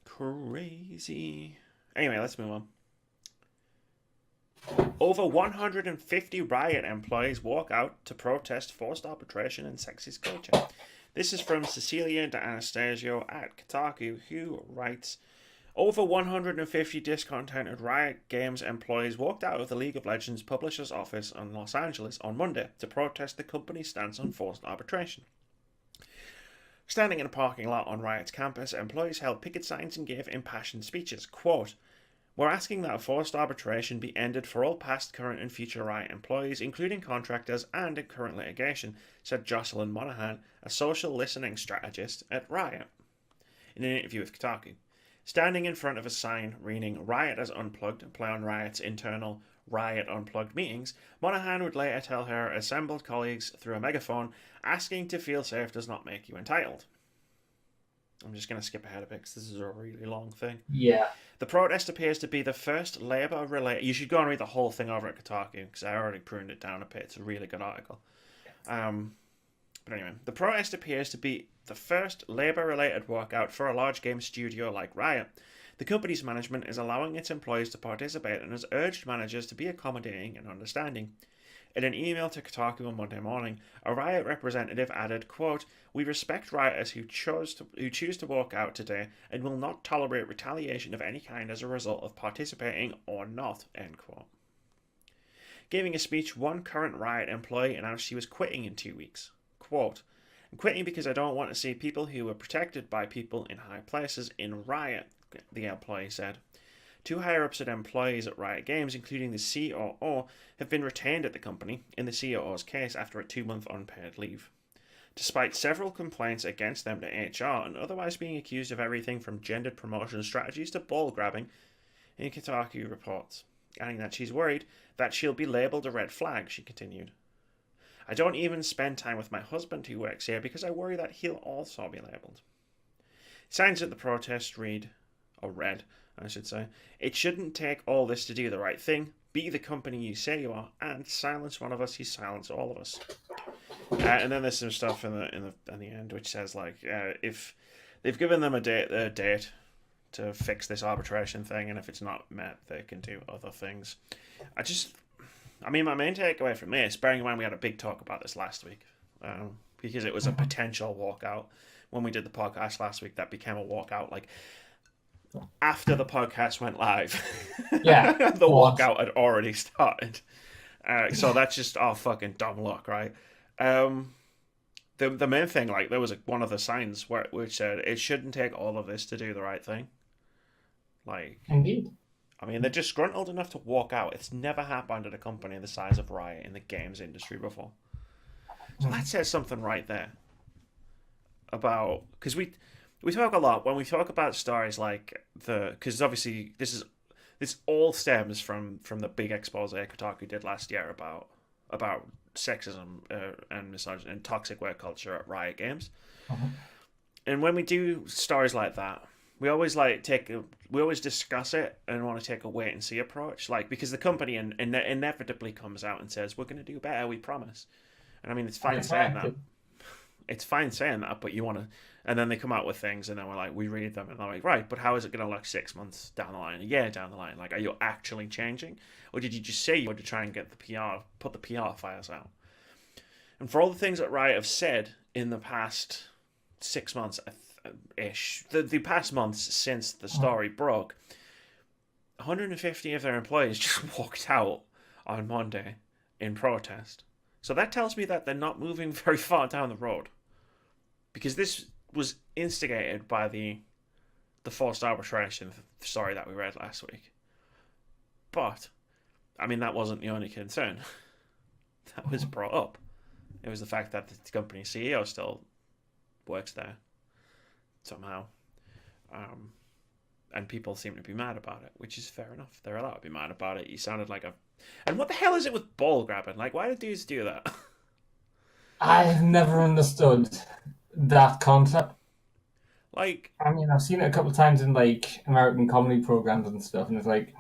Crazy. Anyway, let's move on. Over 150 Riot employees walk out to protest forced arbitration and sexist culture. This is from Cecilia D'Anastasio at Kotaku, who writes, over 150 discontented Riot Games employees walked out of the League of Legends publisher's office in Los Angeles on Monday to protest the company's stance on forced arbitration. Standing in a parking lot on Riot's campus, employees held picket signs and gave impassioned speeches. Quote, we're asking that forced arbitration be ended for all past, current and future Riot employees, including contractors and in current litigation, said Jocelyn Monahan, a social listening strategist at Riot, in an interview with Kotaku. Standing in front of a sign reading Riot as Unplugged, a play on Riot's internal Riot Unplugged meetings, Monahan would later tell her assembled colleagues through a megaphone, asking to feel safe does not make you entitled. I'm just going to skip ahead a bit because this is a really long thing. Yeah. The protest appears to be the first labour-related... You should go and read the whole thing over at Kotaku because I already pruned it down a bit. It's a really good article. But anyway, the protest appears to be the first labour-related walkout for a large game studio like Riot. The company's management is allowing its employees to participate and has urged managers to be accommodating and understanding. In an email to Kotaku on Monday morning, a Riot representative added, quote, we respect rioters who choose to walk out today and will not tolerate retaliation of any kind as a result of participating or not, end quote. Giving a speech, one current Riot employee announced she was quitting in 2 weeks. Quote, I'm quitting because I don't want to see people who were protected by people in high places in Riot, the employee said. 2 higher-ups at employees at Riot Games, including the COO, have been retained at the company, in the COO's case, after a 2-month unpaid leave. Despite several complaints against them to HR and otherwise being accused of everything from gendered promotion strategies to ball grabbing, in Kotaku reports, adding that she's worried that she'll be labelled a red flag, she continued. I don't even spend time with my husband who works here because I worry that he'll also be labelled. Signs at the protest read, I should say, it shouldn't take all this to do the right thing. Be the company you say you are, and silence one of us, you silence all of us. And then there's some stuff in the end which says if they've given them a date to fix this arbitration thing, and if it's not met, they can do other things. My main takeaway from this, bearing in mind we had a big talk about this last week, because it was a potential walkout. When we did the podcast last week, that became a walkout. Like, after the podcast went live, Yeah, the walkout had already started. So that's just fucking dumb luck, right? The main thing, like, there was one of the signs which said it shouldn't take all of this to do the right thing. Like, indeed. I mean, they're disgruntled enough to walk out. It's never happened at a company the size of Riot in the games industry before. So that says something right there about, because we talk a lot when we talk about stories like because obviously this all stems from the big expose Kotaku did last year about sexism and misogyny and toxic work culture at Riot Games. And when we do stories like that, we always discuss it and want to take a wait and see approach, like, because the company inevitably comes out and says, we're going to do better, we promise. And I mean, it's fine saying that. It's fine saying that, but you want to, and then they come out with things, and then we're like, we read them, and they're like, right, but how is it going to look 6 months down the line, a year down the line? Like, are you actually changing, or did you just say you were to try and get put the PR fires out? And for all the things that Riot have said in the past 6 months ish, the past months since the story broke, 150 of their employees just walked out on Monday in protest. So that tells me that they're not moving very far down the road, because this was instigated by the forced arbitration story that we read last week. But I mean, that wasn't the only concern that was brought up. It was the fact that the company CEO still works there somehow, and people seem to be mad about it, which is fair enough. They're allowed to be mad about it. You sounded like and what the hell is it with ball grabbing? Like, why do dudes do that? I've never understood that concept. Like, I mean, I've seen it a couple of times in, like, American comedy programs and stuff, and it's like,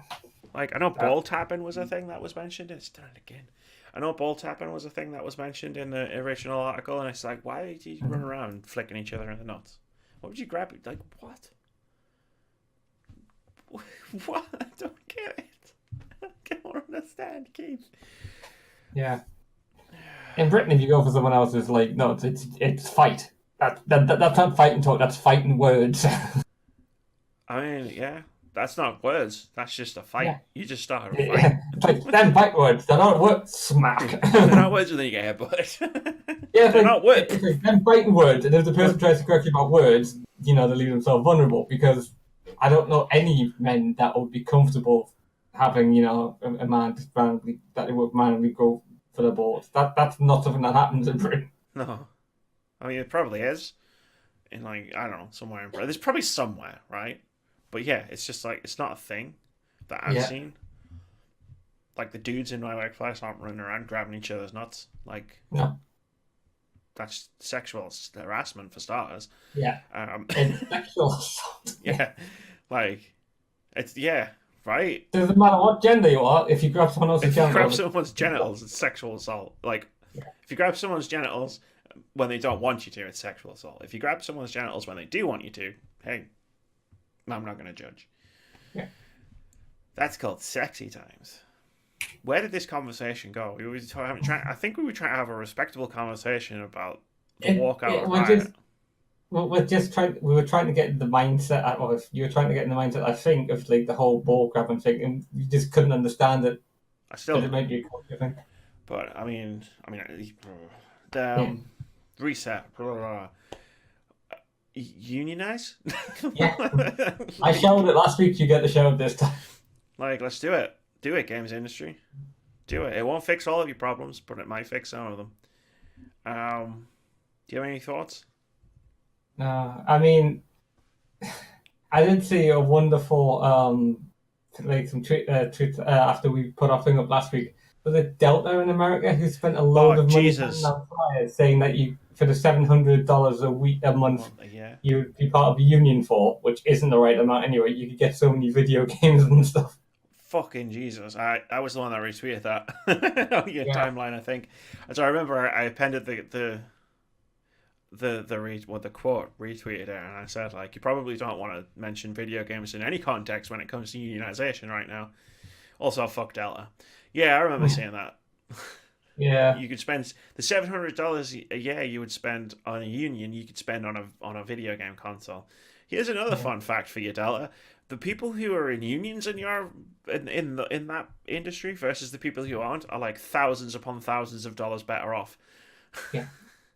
I know ball tapping was a thing that was mentioned. It's done it again. I know ball tapping was a thing that was mentioned in the original article, and it's like, why do you run around flicking each other in the nuts? What would you grab? Like, what? What? I don't get it. I don't understand, Keith. Yeah. In Britain, if you go for someone else, it's like, no, it's fight. That's not fighting talk. That's fighting words. I mean, yeah, that's not words. That's just a fight. Yeah. You just started a fight. Yeah. It's like, then fight words. They're not words. Smack. They're not words, and then you get headbutt. Yeah, they're not words. It's like, then fighting words, and if the person tries to correct you about words, they leave themselves vulnerable, because I don't know any men that would be comfortable having, a man that they would randomly go for the balls. That's not something that happens in Britain. No. I mean, it probably is. In, like, I don't know, somewhere in Britain. There's probably somewhere, right? But yeah, it's just like, it's not a thing that I've seen. Like, the dudes in my workplace aren't running around grabbing each other's nuts. Like, no. That's sexual harassment for starters. Yeah. It's sexual assault. Yeah. Like, it's, yeah, right? Doesn't matter what gender you are, if you grab someone else's genitals. If you grab someone's genitals, it's sexual assault. Like, if you grab someone's genitals when they don't want you to, it's sexual assault. If you grab someone's genitals when they do want you to, hey, I'm not going to judge. Yeah. That's called sexy times. Where did this conversation go? I think we were trying to have a respectable conversation about the walkout of Riot. We were trying to get in the mindset, or you were trying to get in the mindset, I think, of like the whole ball grabbing thing, and you just couldn't understand it. I still it might be a culture thing. But I mean, reset. Blah, blah, blah. Unionize? Yeah. I showed it last week. You get the show this time. Like, let's do it. Do it, games industry. Do it. It won't fix all of your problems, but it might fix some of them. Do you have any thoughts? No, I mean, I did see a wonderful some tweet after we put our thing up last week. Was it Delta in America who spent a load of money on flyers saying that you, for the $700 a month, you'd be part of a union for, which isn't the right amount anyway. You could get so many video games and stuff. Fucking Jesus! I was the one that retweeted that on your timeline, I think. So I remember I appended the quote retweeted it, and I said, like, you probably don't want to mention video games in any context when it comes to unionization right now. Also, fuck Delta. Yeah, I remember seeing that. Yeah. You could spend the $700 a year you would spend on a union, you could spend on a video game console. Here's another Yeah. fun fact for you, Delta. The people who are in unions in that industry versus the people who aren't are like thousands upon thousands of dollars better off. Yeah.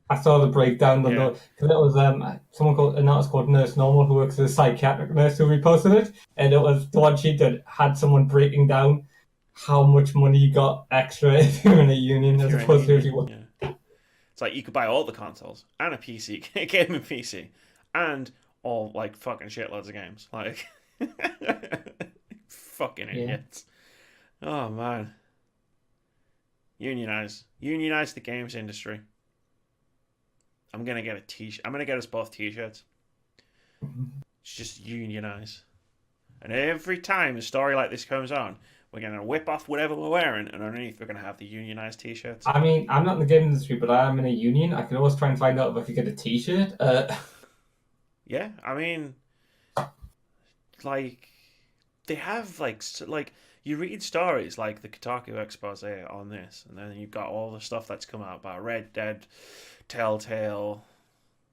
I saw the breakdown on Yeah, the because it was someone called an artist called Nurse Normal who works as a psychiatric nurse who reposted it, and it was the one she did had someone breaking down how much money you got extra if you're in a union if as you're in a opposed to if union, you were. yeah, it's like you could buy all the consoles and a PC, a gaming PC, and all like fucking shitloads of games. Like, fucking Yeah. idiots. Oh man, unionize the games industry. I'm gonna get a t-shirt. I'm gonna get us both t-shirts. It's just unionize. And every time a story like this comes on, we're gonna whip off whatever we're wearing, and underneath we're gonna have the unionized t-shirts. I mean, I'm not in the game industry, but I am in a union. I can always try and find out if I could get a T-shirt. Yeah, I mean, like they have like you read stories like the Kotaku expose on this, and then you've got all the stuff that's come out about Red Dead, Telltale,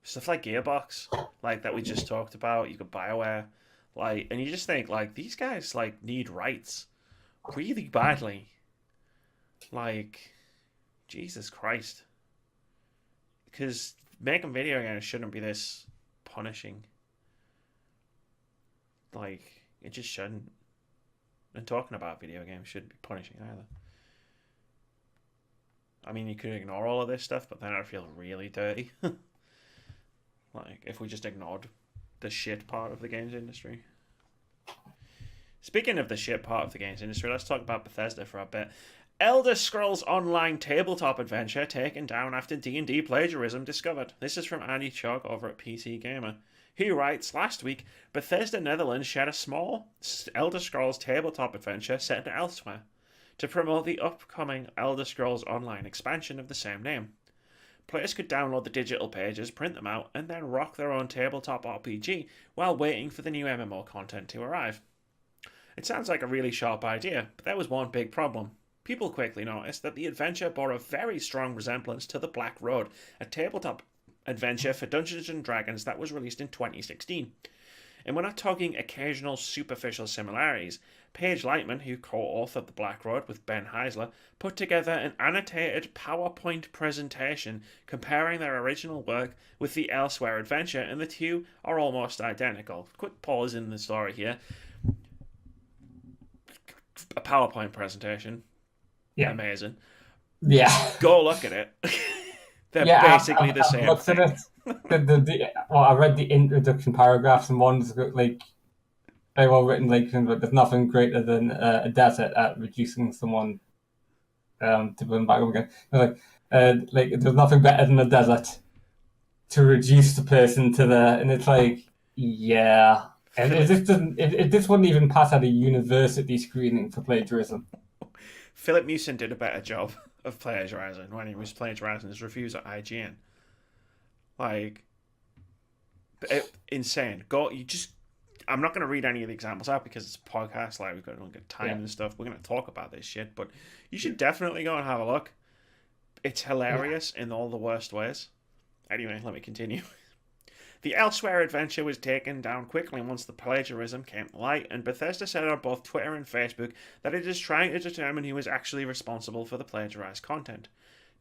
stuff like Gearbox, like that we just talked about. You got BioWare, like, and you just think like these guys like need rights really badly. Like, Jesus Christ, because making video games shouldn't be this punishing. Like, it just shouldn't. And talking about video games shouldn't be punishing either. I mean, you could ignore all of this stuff, but then I'd feel really dirty. Like, if we just ignored the shit part of the games industry. Speaking of the shit part of the games industry, let's talk about Bethesda for a bit. Elder Scrolls Online tabletop adventure taken down after D&D plagiarism discovered. This is from Andy Chog over at PC Gamer. He writes, last week, Bethesda Netherlands shared a small Elder Scrolls tabletop adventure set elsewhere to promote the upcoming Elder Scrolls Online expansion of the same name. Players could download the digital pages, print them out, and then rock their own tabletop RPG while waiting for the new MMO content to arrive. It sounds like a really sharp idea, but there was one big problem. People quickly noticed that the adventure bore a very strong resemblance to The Black Road, a tabletop adventure for Dungeons & Dragons that was released in 2016. And we're not talking occasional superficial similarities. Paige Lightman, who co-authored The Black Road with Ben Heisler, put together an annotated PowerPoint presentation comparing their original work with the Elsewhere adventure, and the two are almost identical. Quick pause in the story here. A PowerPoint presentation. Yeah. Amazing. Yeah. Go look at it. They're basically the same looked thing. at it. Well, I read the introduction paragraphs, and one's like very well written. Like, there's nothing greater than a desert at reducing someone to bring back up again. Like there's nothing better than a desert to reduce the person to the, and it's like, yeah. And if this wouldn't even pass at a university screening for plagiarism. Philip Mewson did a better job of plagiarizing when he was plagiarizing his reviews at IGN. Like, insane. I'm not going to read any of the examples out because it's a podcast. Like, we've got to look at time and stuff. We're going to talk about this shit, but you should definitely go and have a look. It's hilarious in all the worst ways. Anyway, let me continue. The Elsewhere adventure was taken down quickly once the plagiarism came to light, and Bethesda said on both Twitter and Facebook that it is trying to determine who is actually responsible for the plagiarized content.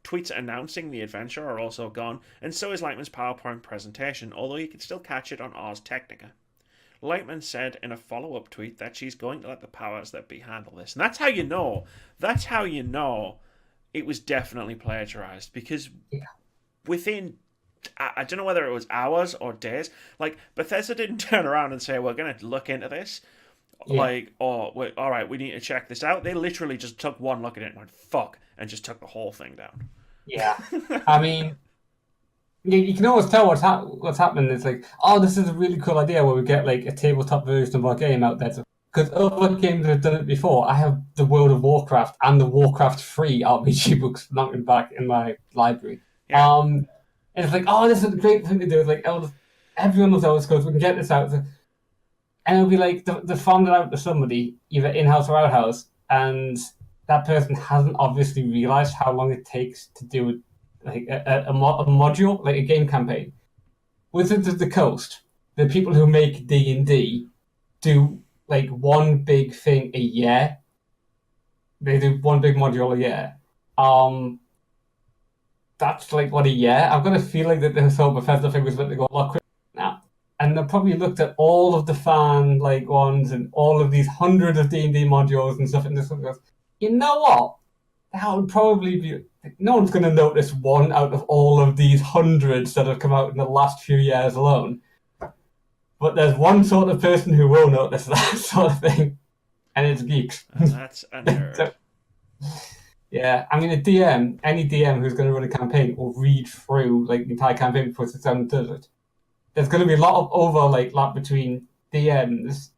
Tweets announcing the adventure are also gone, and so is Lightman's PowerPoint presentation, although you can still catch it on Ars Technica. Lightman said in a follow-up tweet that she's going to let the powers that be handle this. And that's how you know it was definitely plagiarized, because within, I don't know whether it was hours or days, like, Bethesda didn't turn around and say, we're going to look into this. Like, all right, we need to check this out. They literally just took one look at it and went, fuck, and just took the whole thing down. Yeah. I mean, you can always tell what's happening. It's like, oh, this is a really cool idea where we get, like, a tabletop version of our game out there. Because other games have done it before. I have the World of Warcraft and the Warcraft 3 RPG books mounted back in my library. Yeah. And it's like, oh, this is a great thing to do. It's like, everyone knows Elder Scrolls, we can get this out. And it'll be like, they farmed it out to somebody, either in-house or out-house, and that person hasn't obviously realized how long it takes to do like a module, like a game campaign. Wizards of the Coast, the people who make D&D do like one big thing a year. They do one big module a year. That's like what a year. I've got a feeling that the whole Bethesda thing was meant to go a lot quicker now. And they probably looked at all of the fan like ones and all of these hundreds of D&D modules and stuff, and this one goes, you know what? That would probably be. No one's going to notice one out of all of these hundreds that have come out in the last few years alone. But there's one sort of person who will notice that sort of thing, and it's geeks. And that's a nerd. So, yeah, I mean, any DM who's going to run a campaign will read through like the entire campaign before it sits down and does it. There's going to be a lot of overlap between DMs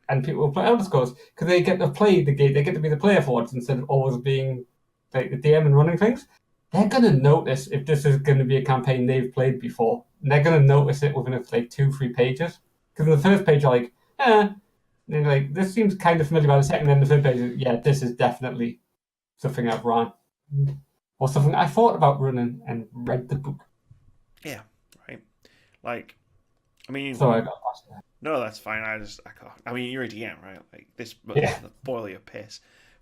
and people who play Elder Scrolls because they get to play the game. They get to be the player for it instead of always being like the DM and running things. They're going to notice if this is going to be a campaign they've played before. And they're going to notice it within like 2-3 pages. Because in the first page, you're like, and they're like, this seems kind of familiar. By the second, and the third page, yeah, this is definitely something I've run. Or something I thought about running and read the book. Yeah, right. Like, I mean... Sorry, I got lost there. No, that's fine. I mean, you're a DM, right? Like, this Yeah. boil your piss.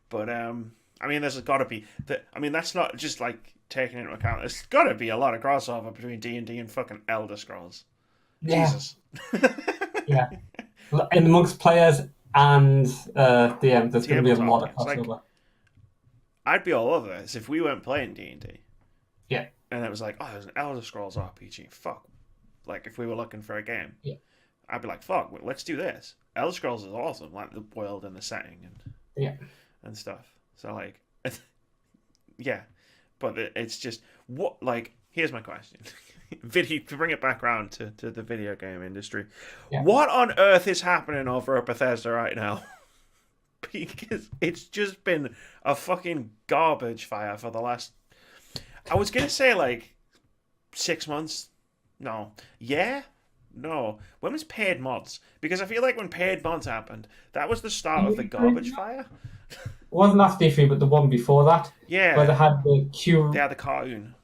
But, I mean, there's got to be... I mean, that's not just, like, taking into account... There's got to be a lot of crossover between D&D and fucking Elder Scrolls. Yeah. Jesus. Yeah. And amongst players and DM, there's going to be a lot of crossover. Like, I'd be all over this if we weren't playing D&D. Yeah. And it was like, oh, there's an Elder Scrolls RPG. Fuck. Like, if we were looking for a game. Yeah. I'd be like, fuck, let's do this. Elder Scrolls is awesome. Like, the world and the setting and stuff. So, like, yeah. But it's just, what, like, here's my question. To bring it back around to the video game industry. Yeah. What on earth is happening over at Bethesda right now? Because it's just been a fucking garbage fire for the last... I was going to say, like, 6 months. No. Yeah? No. When was paid mods? Because I feel like when paid mods happened, that was the start of the garbage fire. It wasn't after E3, but the one before that. Yeah. Where they had the They had the cartoon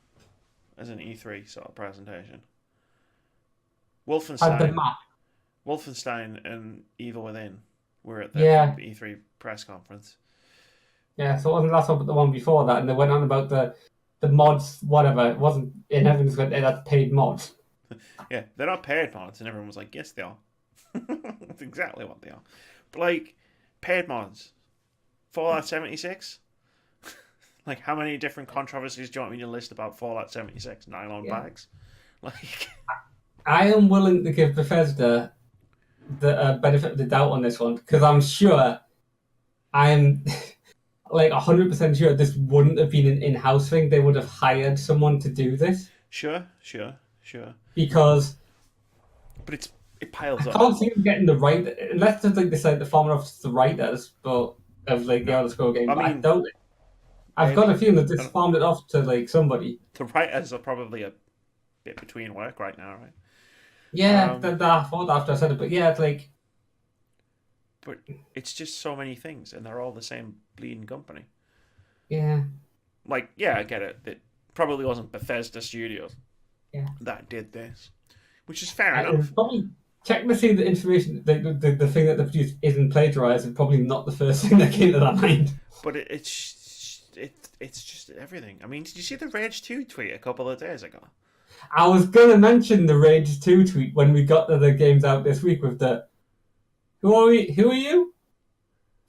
as an E3 sort of presentation. Wolfenstein. The map. Wolfenstein and Evil Within were at the E3 press conference. Yeah, so it wasn't that one, but the one before that, and they went on about the mods, whatever. It wasn't in everyone's going, that's paid mods. Yeah, they're not paid mods, and everyone was like, yes, they are. That's exactly what they are. But, like, paid mods. Fallout 76? Like, how many different controversies do you want me to list about Fallout 76? Nylon bags? Like... I am willing to give Bethesda the benefit of the doubt on this one, because I'm sure, I'm like 100% sure this wouldn't have been an in-house thing. They would have hired someone to do this. Sure. Because... But it piles up. I can't see them getting the right... Unless they decide to farm it off to the writers of like the Elder Scrolls game. I don't... I've got a feeling that this farmed it off to like somebody. The writers are probably a bit between work right now, right? Yeah, I thought after I said it, but yeah, it's like... But it's just so many things, and they're all the same bleeding company. Yeah. Like, yeah, I get it. It probably wasn't Bethesda Studios that did this, which is fair enough. Probably technically the information, the thing that they produced isn't plagiarized, is probably not the first thing that came to that mind. But it's just everything. I mean, did you see the Rage 2 tweet a couple of days ago? I was going to mention the Rage 2 tweet when we got to the games out this week with the Who are you?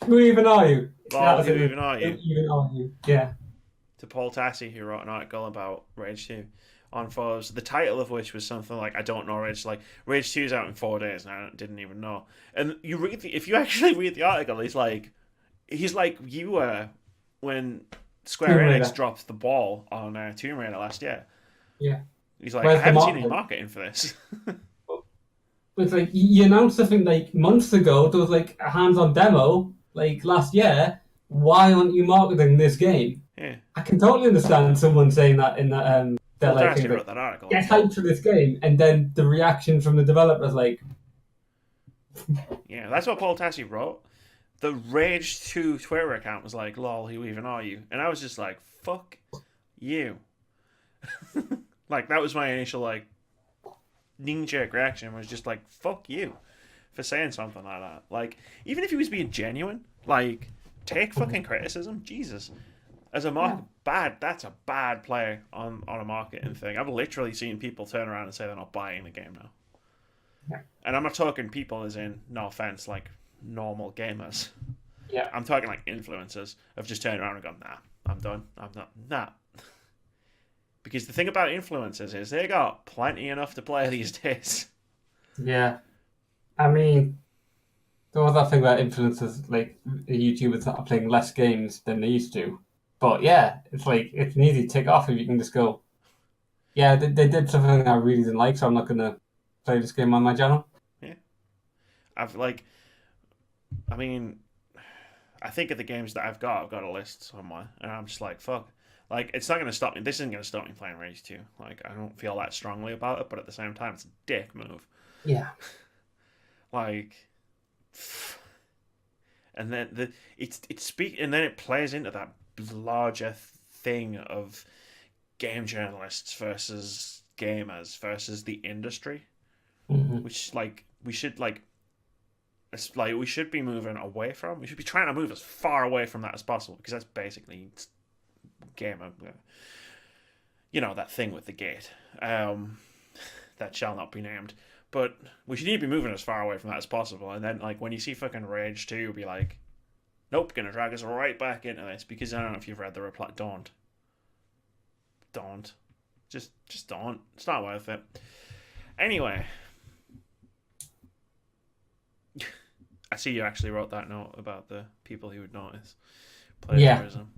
Who even are you? Oh, who even are you? Who even are you? Yeah. To Paul Tassi, who wrote an article about Rage 2 on Forbes, the title of which was something like, I don't know Rage, like, Rage 2 is out in 4 days, and I didn't even know. And you read if you actually read the article, he's like you were when Square Enix dropped the ball on Tomb Raider last year. Yeah. He's like, I haven't seen any marketing for this. It's like, you announced something like months ago, there was like a hands-on demo, like last year, why aren't you marketing this game? Yeah. I can totally understand someone saying that in that, they're like, wrote that article. Get hyped for this game, and then the reaction from the developers like... Yeah, that's what Paul Tassi wrote. the Rage 2 Twitter account was like, lol, who even are you? And I was just like, fuck you. Like, that was my initial, like, knee-jerk reaction, was just like, fuck you for saying something like that. Like, even if he was being genuine, like, take fucking criticism. Jesus. As a market, that's a bad play on a marketing thing. I've literally seen people turn around and say they're not buying the game now. Yeah. And I'm not talking people as in, no offense, like normal gamers. Yeah. I'm talking like influencers have just turned around and gone, nah, I'm done. I'm not, nah. Because the thing about influencers is they got plenty enough to play these days. Yeah. I mean, there was that thing about influencers, like YouTubers that are playing less games than they used to. But yeah, it's like, it's an easy tick off if you can just go, yeah, they did something I really didn't like, so I'm not going to play this game on my channel. Yeah. I mean, I think of the games that I've got a list somewhere, and I'm just like, fuck. Like, it's not going to stop me. This isn't going to stop me playing Rage 2. Like, I don't feel that strongly about it, but at the same time, it's a dick move. Yeah. Like, and then and then it plays into that larger thing of game journalists versus gamers versus the industry, which like we should like. It's like we should be moving away from. We should be trying to move as far away from that as possible, because that's basically gamer. You know, that thing with the gate, that shall not be named. But we should need to be moving as far away from that as possible. And then, like, when you see fucking Rage 2, be like, nope, gonna drag us right back into this, because I don't know if you've read the reply. Don't. Just don't. It's not worth it. Anyway. I see you actually wrote that note about the people who would notice plagiarism.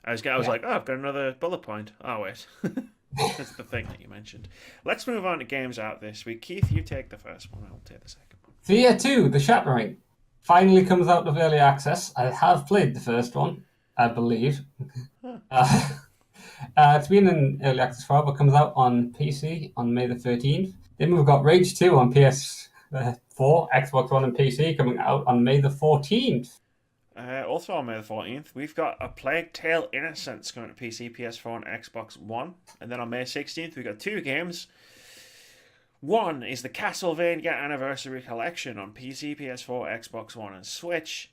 Yeah. I was like, oh, I've got another bullet point. Oh, wait. That's the thing that you mentioned. Let's move on to games out this week. Keith, you take the first one. I'll take the second one. Fear 2, The Shattering, finally comes out of early access. I have played the first one, I believe. It's been in early access for a while, but comes out on PC on May the 13th. Then we've got Rage 2 on PS4, Xbox One, and PC coming out on May the 14th. Also on May the 14th, we've got A Plague Tale Innocence coming to PC, PS4, and Xbox One. And then on May 16th, we've got two games. One is the Castlevania Anniversary Collection on PC, PS4, Xbox One, and Switch.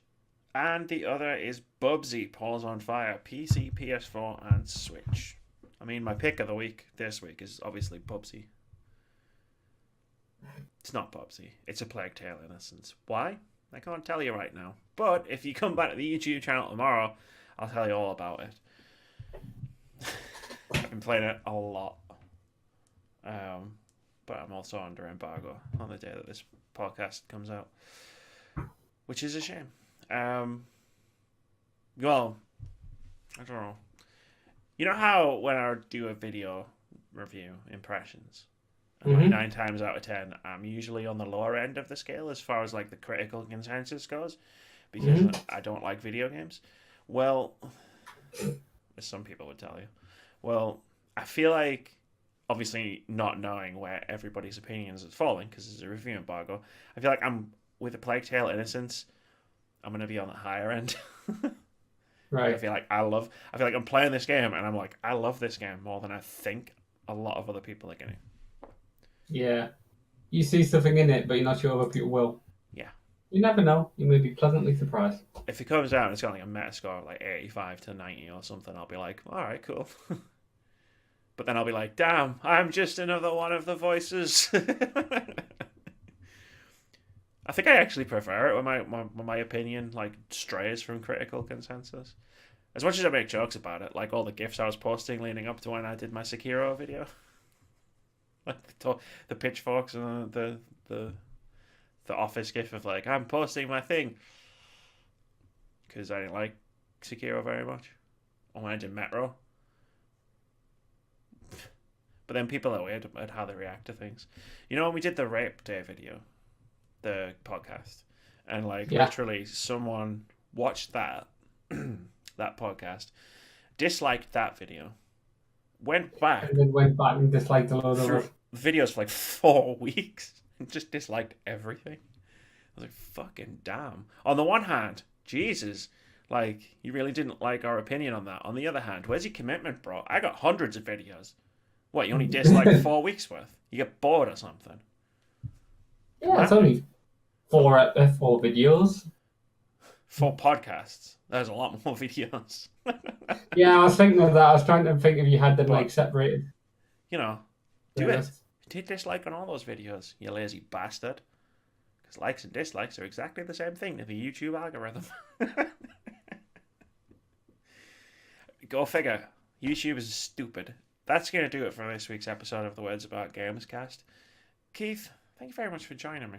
And the other is Bubsy Paws on Fire, PC, PS4, and Switch. I mean, my pick of the week this week is obviously Bubsy. It's not Bubsy. It's A Plague Tale Innocence. Why? I can't tell you right now. But if you come back to the YouTube channel tomorrow, I'll tell you all about it. I've been playing it a lot. But I'm also under embargo on the day that this podcast comes out, which is a shame. Well, I don't know. You know how when I do a video review impressions, and like 9 times out of 10, I'm usually on the lower end of the scale as far as like the critical consensus goes, because I don't like video games. Well, as some people would tell you. Well, I feel like, obviously not knowing where everybody's opinions is falling, because it's a review embargo, I feel like I'm, with A Plague Tale Innocence, I'm going to be on the higher end. Right. I feel like I'm playing this game, and I'm like, I love this game more than I think a lot of other people are getting. Yeah. You see something in it, but you're not sure other people will. Yeah. You never know. You may be pleasantly surprised. If it comes out and it's got like a Metascore of like 85 to 90 or something, I'll be like, alright, cool. But then I'll be like, damn, I'm just another one of the voices. I think I actually prefer it when my opinion like strays from critical consensus. As much as I make jokes about it, like all the GIFs I was posting leading up to when I did my Sekiro video. Like the pitchforks and the office GIF of like, I'm posting my thing. Because I didn't like Sekiro very much. Or when I did Metro. But then people are weird at how they react to things. You know, when we did the Rape Day video, the podcast, and like literally someone watched that that podcast, disliked that video, went back, and then went back and disliked a load of it. Videos for like 4 weeks and just disliked everything. I was like, fucking damn. On the one hand, Jesus. Like, you really didn't like our opinion on that. On the other hand, where's your commitment, bro? I got hundreds of videos. What, you only disliked 4 weeks worth? You get bored or something? Yeah, it's only four videos. 4 podcasts. There's a lot more videos. Yeah, I was thinking of that. I was trying to think if you had them like separated. You know, do it. Hit dislike on all those videos, you lazy bastard. Because likes and dislikes are exactly the same thing to the YouTube algorithm. Go figure. YouTube is stupid. That's going to do it for this week's episode of the Words About Gamescast. Keith, thank you very much for joining me.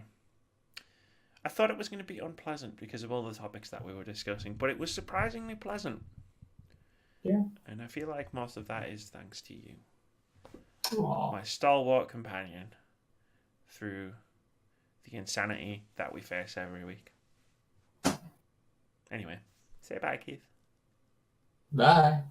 I thought it was going to be unpleasant because of all the topics that we were discussing, but it was surprisingly pleasant. Yeah. And I feel like most of that is thanks to you. Aww. My stalwart companion through the insanity that we face every week. Anyway, say bye, Keith. Bye.